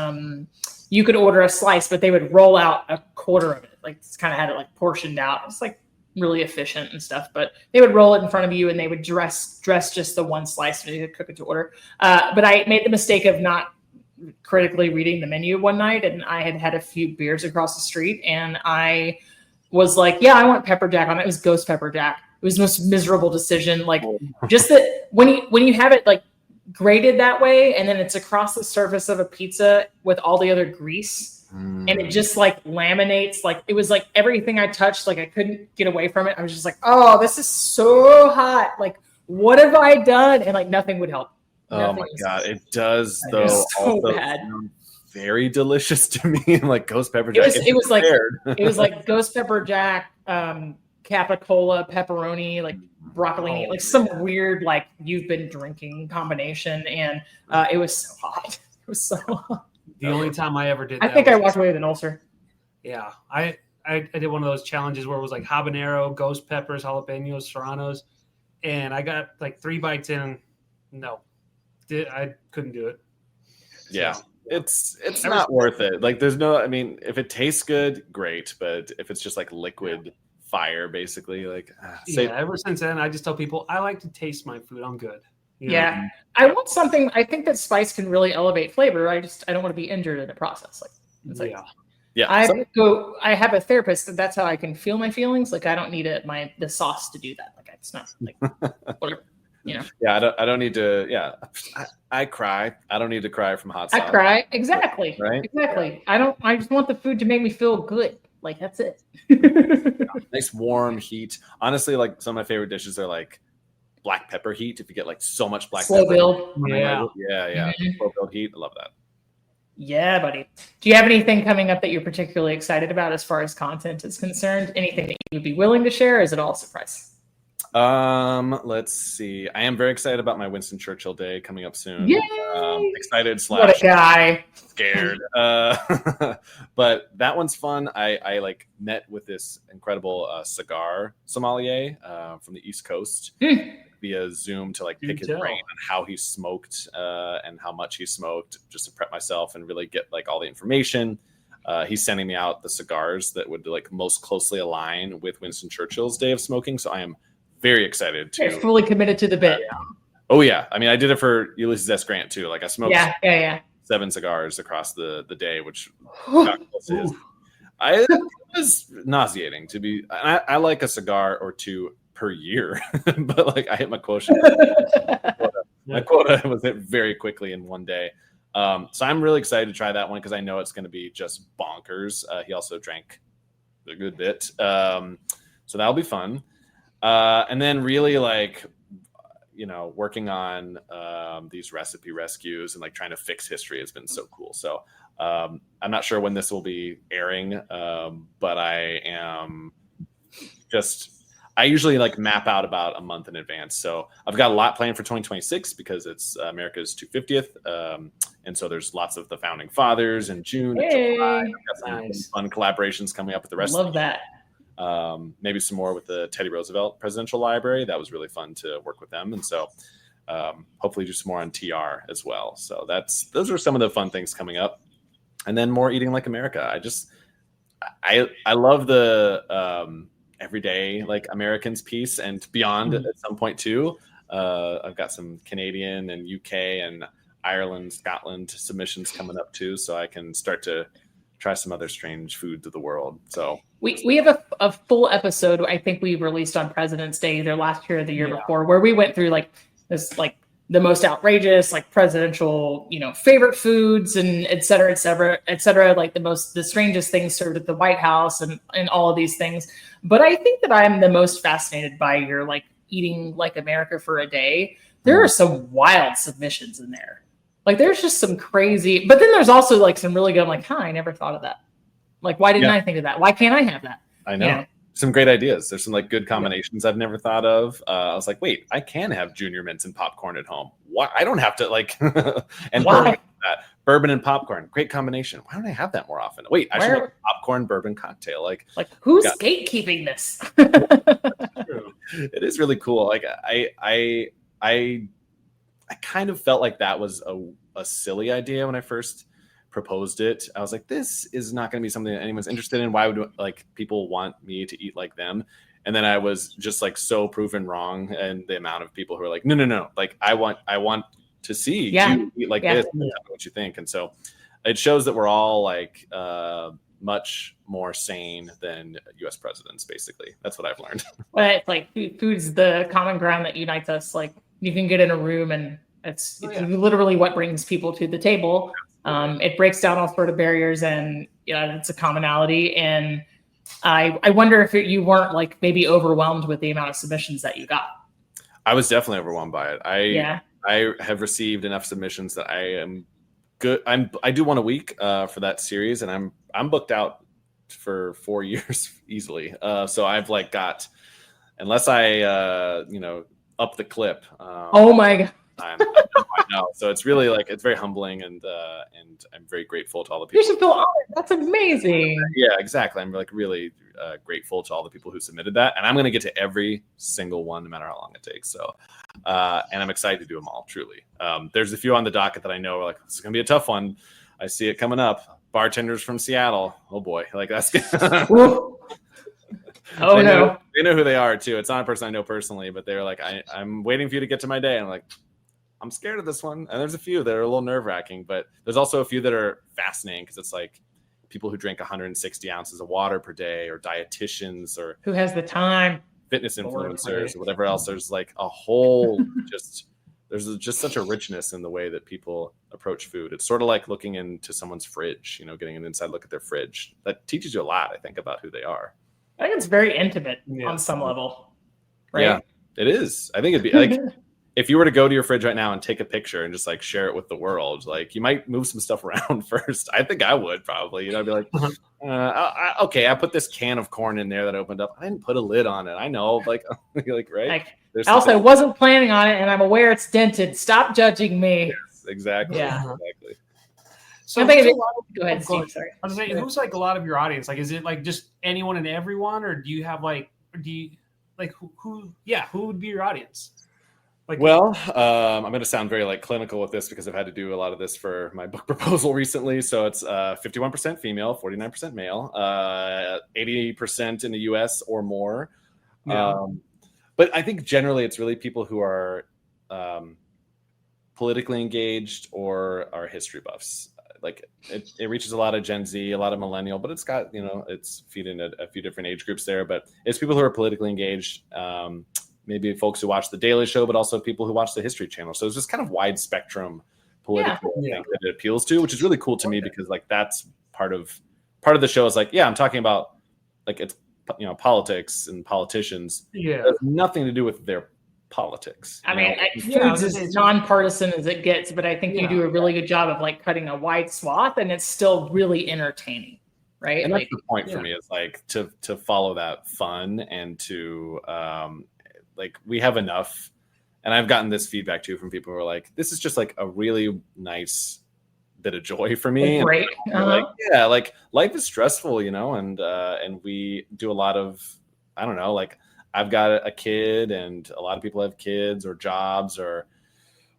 You could order a slice, but they would roll out a quarter of it. Like it's kind of had it like portioned out. It's like really efficient and stuff, but they would roll it in front of you and they would dress just the one slice and you could cook it to order. But I made the mistake of not critically reading the menu one night, and I had a few beers across the street, and I was like, yeah, I want pepper jack on it. It was ghost pepper jack. It was the most miserable decision. Like just that when you have it like grated that way and then it's across the surface of a pizza with all the other grease and it just like laminates, like it was like everything I touched, like I couldn't get away from it. I was just like, oh, this is so hot. Like, what have I done? And like nothing would help. Oh my God. It does though. So also bad. Very delicious to me. Like ghost pepper jack. It was like ghost pepper jack, capicola, pepperoni, like broccolini, like some weird, like you've been drinking combination. And it was so hot. It was so hot. The only time I ever did that, I think I walked away with an ulcer. Yeah. I did one of those challenges where it was like habanero, ghost peppers, jalapenos, serranos. And I got like 3 bites in. No. I couldn't do it. Yeah. It's not worth it. Like there's no, I mean, if it tastes good, great. But if it's just like liquid fire, basically, like ever since then, I just tell people I like to taste my food. I'm good. You know? Yeah. I want something. I think that spice can really elevate flavor. I don't want to be injured in the process. Like it's like yeah. I have a therapist. That's how I can feel my feelings. Like I don't need the sauce to do that. Like it's not like whatever. You know. Yeah, I don't need to. Yeah, I cry. I don't need to cry from hot sauce. I cry exactly. Right. Exactly. I just want the food to make me feel good. Like that's it. Nice warm heat. Honestly, like some of my favorite dishes are like black pepper heat. If you get like so much black slow pepper. build. Yeah. Mm-hmm. Slow build heat. I love that. Yeah, buddy. Do you have anything coming up that you're particularly excited about as far as content is concerned? Anything that you would be willing to share? Or is it all a surprise? Let's see. I am very excited about my Winston Churchill Day coming up soon. Yay! Excited / What a guy. Scared. But that one's fun. I like met with this incredible cigar sommelier from the East Coast via Zoom to like pick his brain on how he smoked and how much he smoked, just to prep myself and really get like all the information. He's sending me out the cigars that would like most closely align with Winston Churchill's day of smoking. So I am very excited to. You're fully committed to the bit. Oh yeah. I mean, I did it for Ulysses S. Grant too. Like I smoked 7 cigars across the day, which is. It was nauseating to be. I like a cigar or two per year, but like I hit my quotient. My quota was hit very quickly in one day. So I'm really excited to try that one because I know it's going to be just bonkers. He also drank a good bit. So that'll be fun. And then really like, working on these recipe rescues and like trying to fix history has been so cool. So I'm not sure when this will be airing, but I usually like map out about a month in advance. So I've got a lot planned for 2026 because it's America's 250th. And so there's lots of the founding fathers in June. Hey, I've got some fun collaborations coming up with the rest love of the that. Maybe some more with the Teddy Roosevelt Presidential Library. That was really fun to work with them. And so hopefully do some more on TR as well. So those are some of the fun things coming up. And then more Eating Like America. I love the everyday like Americans piece and beyond at some point too. I've got some Canadian and UK and Ireland, Scotland submissions coming up too. So I can start to try some other strange foods of the world. So we have a full episode I think we released on President's Day either last year or the year before where we went through like this like the most outrageous like presidential favorite foods and et cetera, like the strangest things served at the White House and all of these things. But I think that I'm the most fascinated by your like Eating Like America for a day. There are some wild submissions in there. Like there's just some crazy, but then there's also like some really good, I'm like, I never thought of that. Like, why didn't I think of that? Why can't I have that? I know. Some great ideas. There's some like good combinations I've never thought of. I was like, wait, I can have junior mints and popcorn at home. Why? I don't have to like, and why? Bourbon and popcorn, great combination. Why don't I have that more often? Wait, I should make a popcorn bourbon cocktail. Like who's gatekeeping this? It is really cool. Like I kind of felt like that was a silly idea when I first proposed it. I was like, this is not going to be something that anyone's interested in. Why would like people want me to eat like them? And then I was just like so proven wrong, and the amount of people who are like, no, like I want to see you eat like this. And tell me what you think. And so it shows that we're all like much more sane than U.S. presidents. Basically, that's what I've learned. But like food's the common ground that unites us. Like you can get in a room and it's literally what brings people to the table. It breaks down all sort of barriers, and it's a commonality. And I wonder if you weren't like maybe overwhelmed with the amount of submissions that you got. I was definitely overwhelmed by it. I have received enough submissions that I am good. I do one a week for that series, and I'm booked out for 4 years easily. So I've like got, unless I up the clip. Oh my God. I know. So it's really like, it's very humbling, and I'm very grateful to all the people. You should feel honored. That's amazing. Yeah, exactly. I'm like really grateful to all the people who submitted that, and I'm going to get to every single one, no matter how long it takes. So, and I'm excited to do them all. Truly, there's a few on the docket that I know are like, it's going to be a tough one. I see it coming up. Bartenders from Seattle. Oh boy, like that's. Oh no! They know who they are too. It's not a person I know personally, but they're like, I'm waiting for you to get to my day. I'm like, I'm scared of this one. And there's a few that are a little nerve-wracking, but there's also a few that are fascinating because it's like people who drink 160 ounces of water per day, or dietitians, or who has the time, fitness influencers, or whatever else. There's like a whole there's just such a richness in the way that people approach food. It's sort of like looking into someone's fridge, getting an inside look at their fridge. That teaches you a lot, I think, about who they are. I think it's very intimate on some level, right? Yeah, it is. I think it'd be like if you were to go to your fridge right now and take a picture and just like share it with the world, like you might move some stuff around first. I think I would probably, I'd be like, okay, I put this can of corn in there that opened up. I didn't put a lid on it. I know, like right. I wasn't planning on it, and I'm aware it's dented. Stop judging me. Yes, exactly. Yeah. Exactly. So go ahead, Steve. Sorry. I was saying, who's like a lot of your audience? Like, is it like just anyone and everyone, or do you have who would be your audience? Like, well, I'm going to sound very like clinical with this because I've had to do a lot of this for my book proposal recently. So it's 51% female, 49% male, 80% in the US or more. Yeah. But I think generally it's really people who are politically engaged or are history buffs. Like it reaches a lot of Gen Z, a lot of millennial, but it's got, it's feeding a few different age groups there, but it's people who are politically engaged, maybe folks who watch the Daily Show, but also people who watch the History Channel. So it's just kind of wide spectrum political thing that it appeals to, which is really cool to me because like that's part of the show is like, yeah, I'm talking about like it's politics and politicians. Yeah, it has nothing to do with their politics. I mean, Foods is as nonpartisan as it gets, but I think you do a really good job of like cutting a wide swath, and it's still really entertaining, right? And that's the point for me is like to follow that fun and to like we have enough. And I've gotten this feedback too from people who are like, this is just like a really nice bit of joy for me. Great. Like, yeah, like life is stressful, and we do a lot of, I don't know, like I've got a kid and a lot of people have kids or jobs or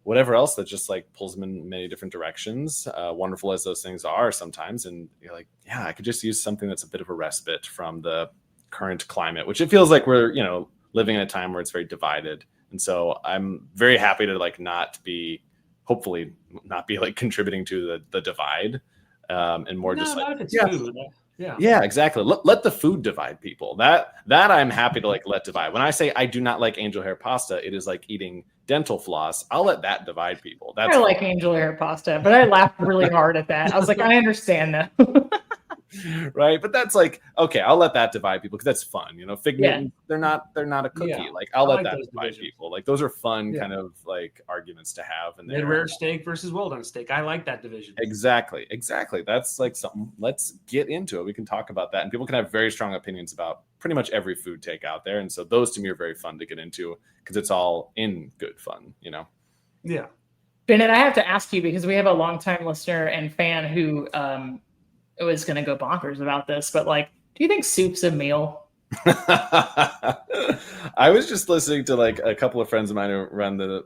whatever else that just like pulls them in many different directions, wonderful as those things are sometimes. And you're like, yeah, I could just use something that's a bit of a respite from the current climate, which it feels like we're, living in a time where it's very divided. And so I'm very happy to like hopefully not be like contributing to the divide, and more just like, food. Yeah, exactly. Let the food divide people. That I'm happy to like let divide. When I say I do not like angel hair pasta, it is like eating dental floss. I'll let that divide people. I like angel hair pasta, but I laughed really hard at that. I was like, I understand that. Right, but that's like, okay, I'll let that divide people because that's fun. Fig Newtons, they're not a cookie. Yeah. Like I'll let like that those divide divisions. people. Like those are fun kind of like arguments to have. And Mid rare steak versus well done steak. I like that division. Exactly. That's like something. Let's get into it. We can talk about that, and people can have very strong opinions about pretty much every food take out there. And so those to me are very fun to get into because it's all in good fun. Yeah. Bennett, I have to ask you because we have a longtime listener and fan who was going to go bonkers about this, but like, do you think soup's a meal? I was just listening to like a couple of friends of mine who run the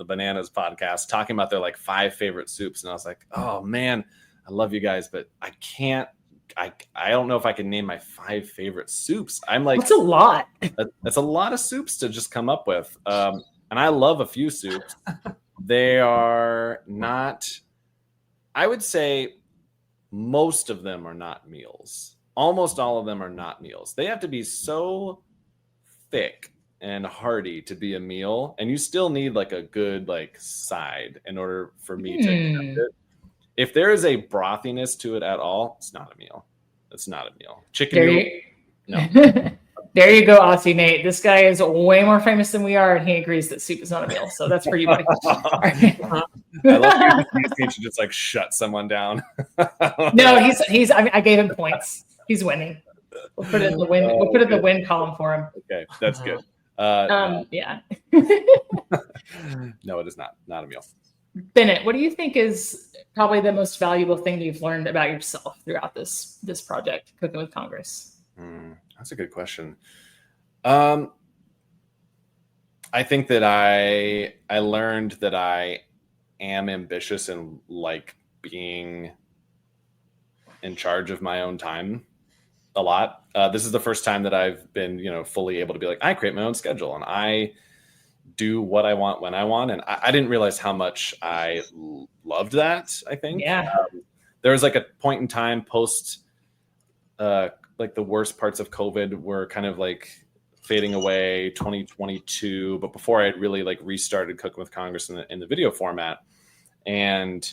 Bananas podcast talking about their like 5 favorite soups, and I was like, oh man, I love you guys, but I can't. I don't know if I can name my 5 favorite soups. I'm like, that's a lot. That's a lot of soups to just come up with, and I love a few soups. They are not. I would say most of them are not meals. Almost all of them are not meals. They have to be so thick and hearty to be a meal, and you still need like a good like side in order for me to accept it. If there is a brothiness to it at all, it's not a meal. It's not a meal. Chicken noodle, no. There you go, Aussie Nate. This guy is way more famous than we are, and he agrees that soup is not a meal. So that's for you, buddy. I love you to just like shut someone down. No, he's. I gave him points. He's winning. We'll put it in the win. We'll put it in the win column for him. Okay, that's good. Yeah. No, it is not a meal. Bennett, what do you think is probably the most valuable thing you've learned about yourself throughout this project, Cooking with Congress? That's a good question. I think that I learned that I am ambitious and like being in charge of my own time a lot. This is the first time that I've been, fully able to be like, I create my own schedule and I do what I want when I want. And I didn't realize how much I loved that. I think there was like a point in time post, like the worst parts of COVID were kind of like fading away 2022, but before I had really like restarted Cooking with Congress in the video format. And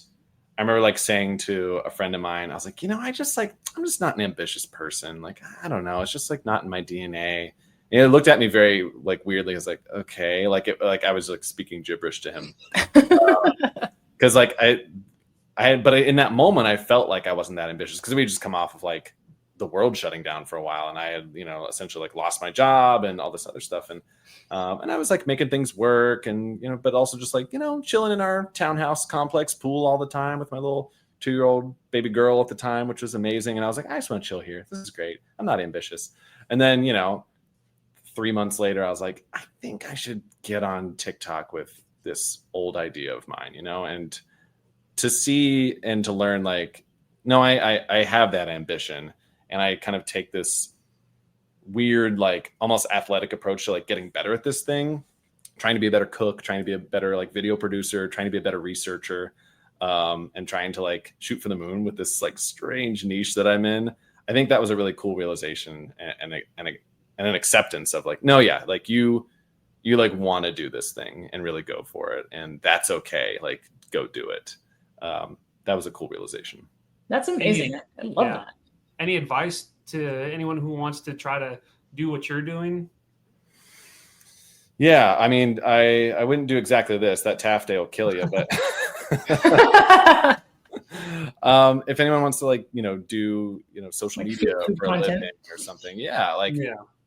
I remember like saying to a friend of mine, I was like, I'm just not an ambitious person. Like, I don't know. It's just like not in my DNA. And it looked at me very like weirdly. I was like, okay, like I was like speaking gibberish to him. Cause like but in that moment I felt like I wasn't that ambitious because we just come off of like the world shutting down for a while. And I had, essentially like lost my job and all this other stuff. And I was like making things work and, but also just like, chilling in our townhouse complex pool all the time with my little 2-year-old baby girl at the time, which was amazing. And I was like, I just want to chill here. This is great. I'm not ambitious. And then, 3 months later, I was like, I think I should get on TikTok with this old idea of mine, and to see and to learn like, no, I have that ambition. And I kind of take this weird, like almost athletic approach to like getting better at this thing, trying to be a better cook, trying to be a better like video producer, trying to be a better researcher, and trying to like shoot for the moon with this like strange niche that I'm in. I think that was a really cool realization and an acceptance of like, no, yeah, like you you like want to do this thing and really go for it, and that's okay. Like, go do it. That was a cool realization. That's amazing. I love that. Any advice to anyone who wants to try to do what you're doing? Yeah, I mean, I wouldn't do exactly this. That Taft Day will kill you, but if anyone wants to like, do, social media for a living or something. Yeah. Like,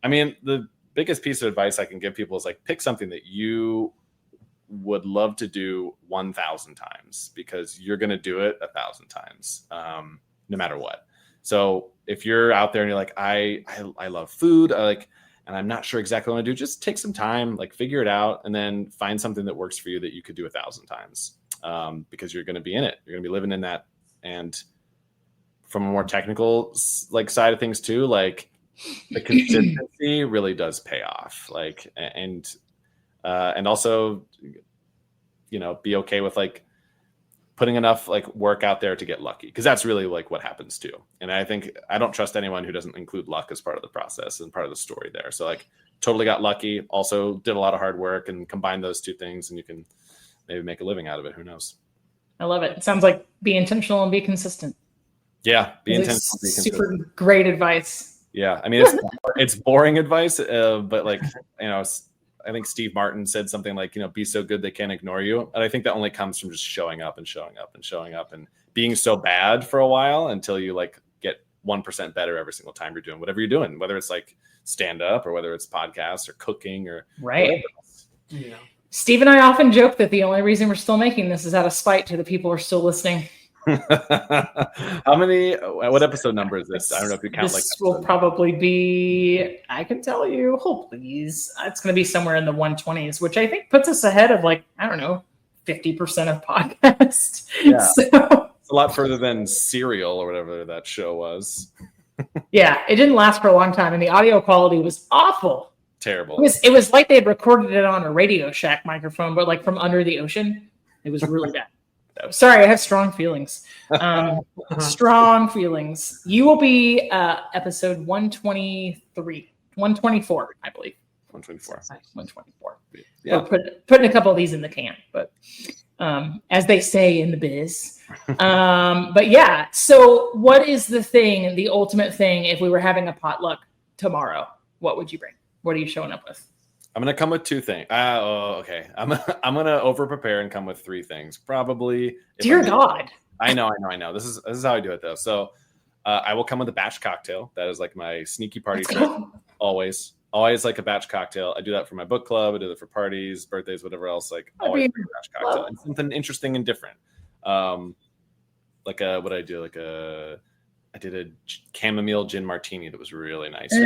I mean, the biggest piece of advice I can give people is like, pick something that you would love to do 1,000 times, because you're going to do it 1,000 times, no matter what. So if you're out there and you're like, I love food, and I'm not sure exactly what I do, just take some time, like figure it out, and then find something that works for you that you could do 1,000 times, because you're going to be in it. You're going to be living in that. And from a more technical side of things too, like the consistency really does pay off. Like, and also, be okay with like putting enough like work out there to get lucky, because that's really like what happens too. And I don't trust anyone who doesn't include luck as part of the process and part of the story there. So like, totally got lucky, also did a lot of hard work, and combine those two things, and you can maybe make a living out of it. Who knows? I love it. It sounds like be intentional and be consistent. Yeah, be intentional. Be consistent. Super great advice. Yeah, I mean, it's boring advice, but like, I think Steve Martin said something like, be so good they can't ignore you. And I think that only comes from just showing up and showing up and showing up and being so bad for a while until you like get 1% better every single time you're doing whatever you're doing, whether it's like stand up or whether it's podcasts or cooking or right. Yeah. Steve and I often joke that the only reason we're still making this is out of spite to the people who are still listening. How many? What episode number is this? I don't know if you count. This will probably be. I can tell you. Oh, please! It's going to be somewhere in the 120s, which I think puts us ahead of 50% of podcasts. Yeah, so, it's a lot further than Serial or whatever that show was. Yeah, it didn't last for a long time, and the audio quality was awful. Terrible. It was like they had recorded it on a Radio Shack microphone, but like from under the ocean. It was really bad. Sorry, I have strong feelings. Strong feelings. You will be episode 123, 124, I believe. 124. 124. Yeah. So putting a couple of these in the can, but as they say in the biz. But yeah, so what is the ultimate thing, if we were having a potluck tomorrow, what would you bring? What are you showing up with? I'm going to come with two things. Okay. I'm going to over prepare and come with three things. Probably. Dear God. I know. This is how I do it though. So I will come with a batch cocktail. That is like my sneaky party trick. Always like a batch cocktail. I do that for my book club. I do that for parties, birthdays, whatever else. Like always bring a batch cocktail. And something interesting and different. What did I do? I did a chamomile gin martini that was really nice.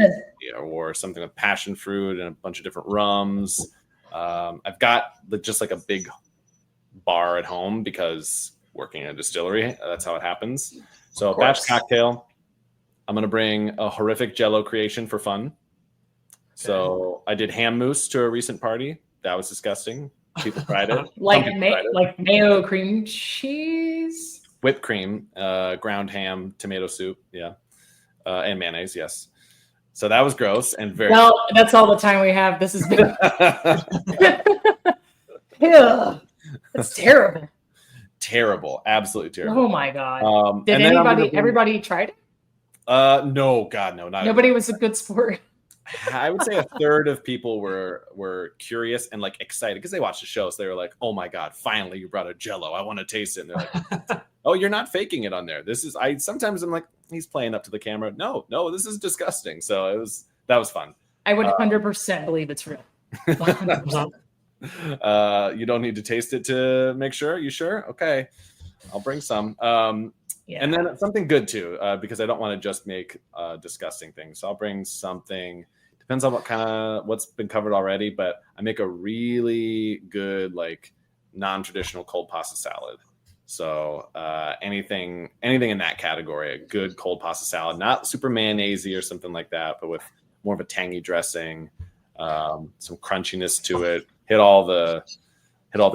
Or something with passion fruit and a bunch of different rums. I've got just like a big bar at home because working in a distillery, that's how it happens. So a batch cocktail. I'm going to bring a horrific Jell-O creation for fun. Okay. So I did ham mousse to a recent party. That was disgusting. People tried it. like mayo cream cheese? Whipped cream, ground ham, tomato soup, yeah, and mayonnaise, yes. So that was gross and very. Well, that's all the time we have. This is. Yeah, that's terrible. Terrible, absolutely terrible. Oh my God! Did everybody tried it? No, God, no, not nobody was a good sport. I would say a third of people were curious and like excited because they watched the show. So they were like, "Oh my God, finally you brought a Jell-O. I want to taste it." And they're like, "Oh, you're not faking it on there. This is." Sometimes I'm like, he's playing up to the camera. No, this is disgusting. So that was fun. I would 100% believe it's real. 100%. You don't need to taste it to make sure. You sure? Okay, I'll bring some. Yeah. And then something good too, because I don't want to just make disgusting things. So I'll bring something. Depends on what's been covered already, but I make a really good like non-traditional cold pasta salad. So anything in that category, a good cold pasta salad, not super mayonnaise-y or something like that, but with more of a tangy dressing, some crunchiness to it. Hit all the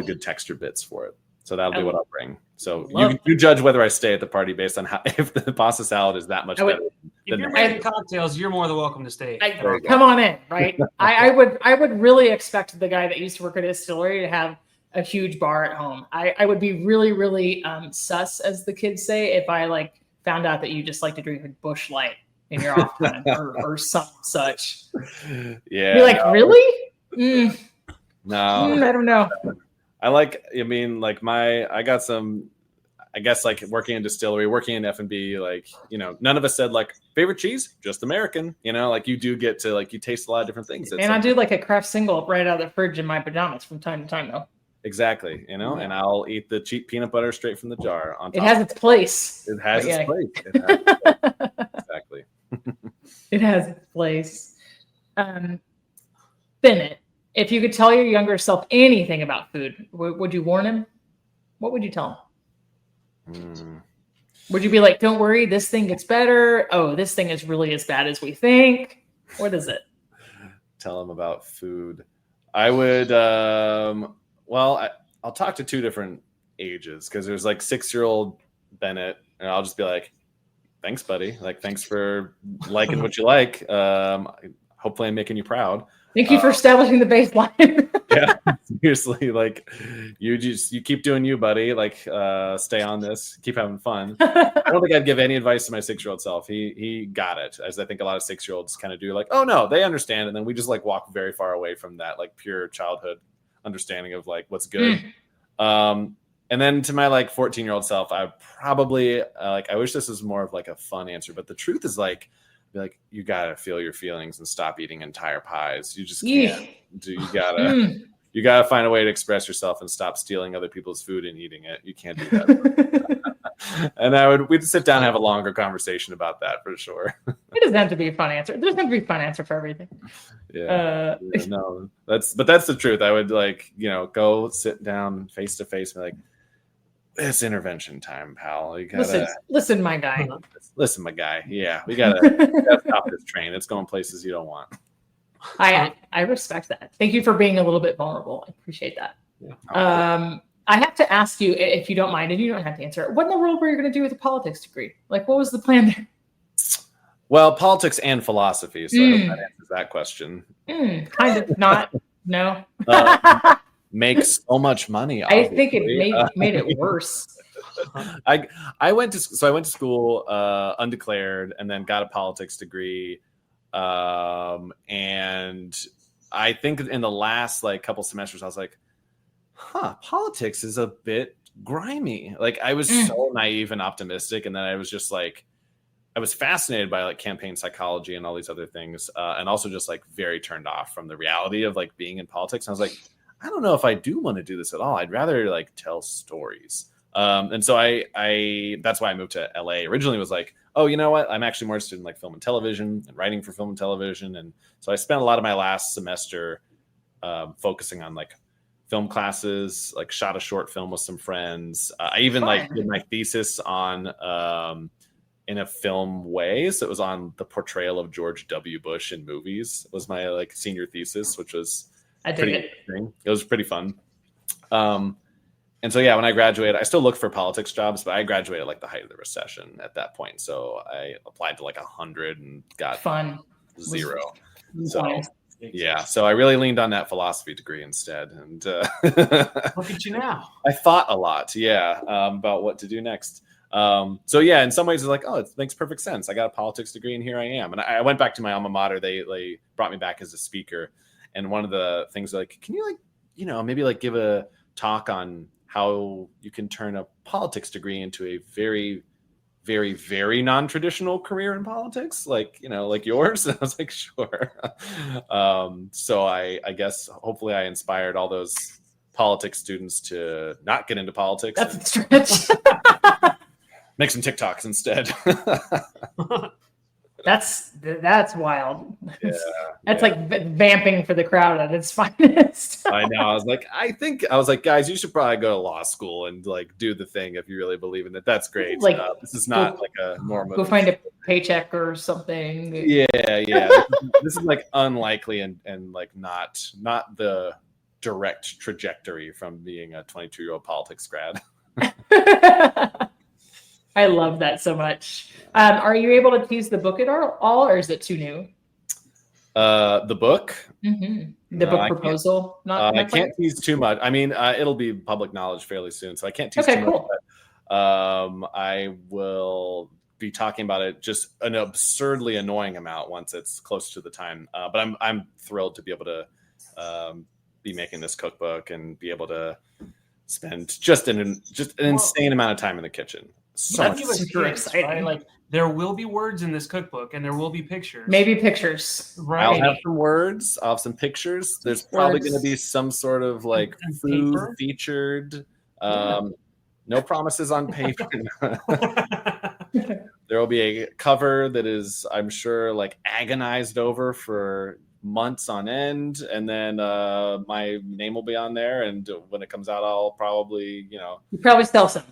good texture bits for it. So that'll be what I'll bring. So you judge whether I stay at the party based on if the pasta salad is that much better than If you're making cocktails, you're more than welcome to stay. Come on in, right? I would really expect the guy that used to work at a distillery to have a huge bar at home. I would be really, really sus, as the kids say, if I like found out that you just like to drink a Busch Light in your off time or some such. Yeah. Be like, really? No. I don't know. I got some, I guess, like working in distillery, working in F&B, like, none of us said like favorite cheese, just American, like you do get to like, you taste a lot of different things. And I do like a craft single right out of the fridge in my pajamas from time to time though. Exactly. And I'll eat the cheap peanut butter straight from the jar. It has its place. It has its place. Exactly. It has its place. Bennett, if you could tell your younger self anything about food, would you warn him? What would you tell him? Would you be like, don't worry, this thing gets better. Oh, this thing is really as bad as we think. What is it? Tell him about food. I would, I'll talk to two different ages because there's like 6-year-old Bennett, and I'll just be like, thanks, buddy. Like, thanks for liking what you like. Hopefully I'm making you proud. Thank you for establishing the baseline. Yeah, seriously. Like, you keep doing you, buddy. Like, stay on this. Keep having fun. I don't think I'd give any advice to my 6-year-old self. He got it, as I think a lot of 6-year-olds kind of do. Like, oh no, they understand, and then we just like walk very far away from that like pure childhood understanding of like what's good. And then to my like 14-year-old self, I probably I wish this was more of like a fun answer, but the truth is like, be like, you gotta feel your feelings and stop eating entire pies. You just can't. You gotta find a way to express yourself and stop stealing other people's food and eating it. You can't do that. And we'd sit down and have a longer conversation about that for sure. It doesn't have to be a fun answer. There's not to be a fun answer for everything. No, that's the truth. I would go sit down face to face and be like, it's intervention time, pal. You gotta listen, my guy. Listen, my guy. Yeah, we gotta stop this train. It's going places you don't want. I respect that. Thank you for being a little bit vulnerable. I appreciate that. Yeah. I have to ask you, if you don't mind, and you don't have to answer it, what in the world were you going to do with a politics degree? Like, what was the plan there? Well, politics and philosophy. So I hope that answers that question. Kind of not. No. Makes so much money. Obviously. I think it made it worse. I went to school undeclared, and then got a politics degree. And I think in the last like couple semesters, I was like, politics is a bit grimy. Like, I was so naive and optimistic, and then I was just like, I was fascinated by like campaign psychology and all these other things, and also just like very turned off from the reality of like being in politics. And I was like, I don't know if I do want to do this at all. I'd rather like tell stories. And so I that's why I moved to LA. Originally was like, oh, you know what? I'm actually more interested in like film and television and writing for film and television. And so I spent a lot of my last semester focusing on like film classes, like shot a short film with some friends. I even like did my thesis on in a film way. So it was on the portrayal of George W. Bush in movies. It was my like senior thesis, which was pretty interesting. It was pretty fun. And so, yeah, when I graduated, I still looked for politics jobs, but I graduated at like the height of the recession at that point. So I applied to like 100 and got 0. So yeah, so I really leaned on that philosophy degree instead. And look at you now. I thought a lot, about what to do next. So yeah, in some ways it's like, oh, it makes perfect sense. I got a politics degree and here I am. And I went back to my alma mater. They brought me back as a speaker. And one of the things like, can you like, maybe like give a talk on how you can turn a politics degree into a very, very, very non-traditional career in politics, like yours. And I was like, sure. So I guess hopefully I inspired all those politics students to not get into politics. That's a stretch. Make some TikToks instead. That's wild. That's like vamping for the crowd at its finest. I know. I was like, guys, you should probably go to law school and like do the thing if you really believe in it. That's great. Like, this is not like a normal. Go find a paycheck or something. Yeah. This is like unlikely and like not the direct trajectory from being a 22-year-old politics grad. I love that so much. Are you able to tease the book at all, or is it too new? The book? Mm-hmm. The book proposal? I can't tease too much. I mean, it'll be public knowledge fairly soon, so I can't tease too much. But, I will be talking about it just an absurdly annoying amount once it's close to the time. But I'm thrilled to be able to be making this cookbook and be able to spend just an insane amount of time in the kitchen. So That's super exciting. Right? Like, there will be words in this cookbook, and there will be pictures. Maybe pictures. Right. I'll have some words. I'll have some pictures. There's probably going to be some sort of like food paper featured. No promises on paper. There will be a cover that is, I'm sure, like agonized over for months on end, and then my name will be on there. And when it comes out, I'll probably, you probably sell some.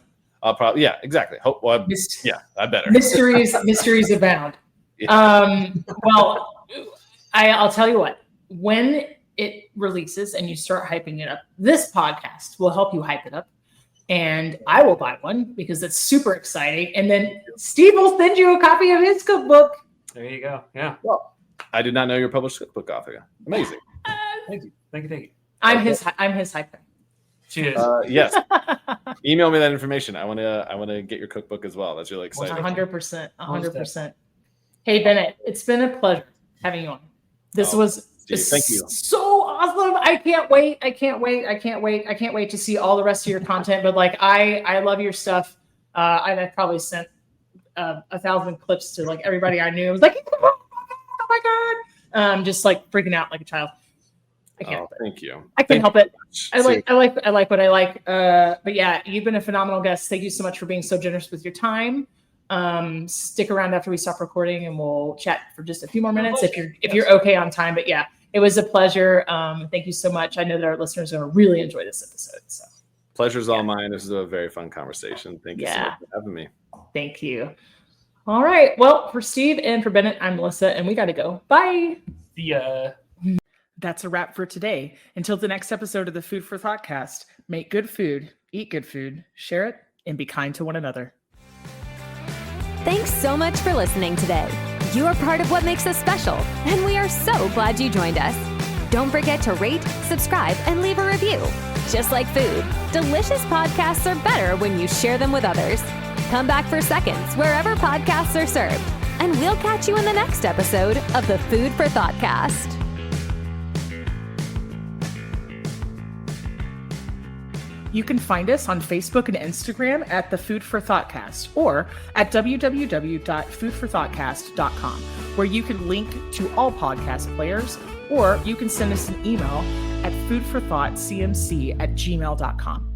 I'll probably, yeah, exactly. I better. Mysteries abound. Yeah. Well, I'll tell you what. When it releases and you start hyping it up, this podcast will help you hype it up, and I will buy one because it's super exciting. And then Steve will send you a copy of his cookbook. There you go. Yeah. Well, I did not know your published cookbook author. Amazing. Thank you. I'm his hype. She is. Yes. Email me that information. I want to get your cookbook as well. That's really exciting. 100%. Hey, Bennett, it's been a pleasure having you on. This was thank you. So awesome. I can't wait to see all the rest of your content. But like, I love your stuff. I've probably sent 1,000 clips to like everybody I knew. I was like, oh my God. Just like freaking out like a child. I can't help it. Thank you. I can't help it. I like what I like. But yeah, you've been a phenomenal guest. Thank you so much for being so generous with your time. Stick around after we stop recording and we'll chat for just a few more minutes if you're okay on time. But yeah, it was a pleasure. Thank you so much. I know that our listeners are going to really enjoy this episode. So pleasure's all mine. This is a very fun conversation. Thank you so much for having me. Thank you. All right. Well, for Steve and for Bennett, I'm Melissa, and we got to go. Bye. See ya. That's a wrap for today. Until the next episode of the Food for Thoughtcast, make good food, eat good food, share it, and be kind to one another. Thanks so much for listening today. You are part of what makes us special, and we are so glad you joined us. Don't forget to rate, subscribe, and leave a review. Just like food, delicious podcasts are better when you share them with others. Come back for seconds wherever podcasts are served, and we'll catch you in the next episode of the Food for Thoughtcast. You can find us on Facebook and Instagram at The Food for Thoughtcast or at www.foodforthoughtcast.com, where you can link to all podcast players, or you can send us an email at foodforthoughtcmc@gmail.com.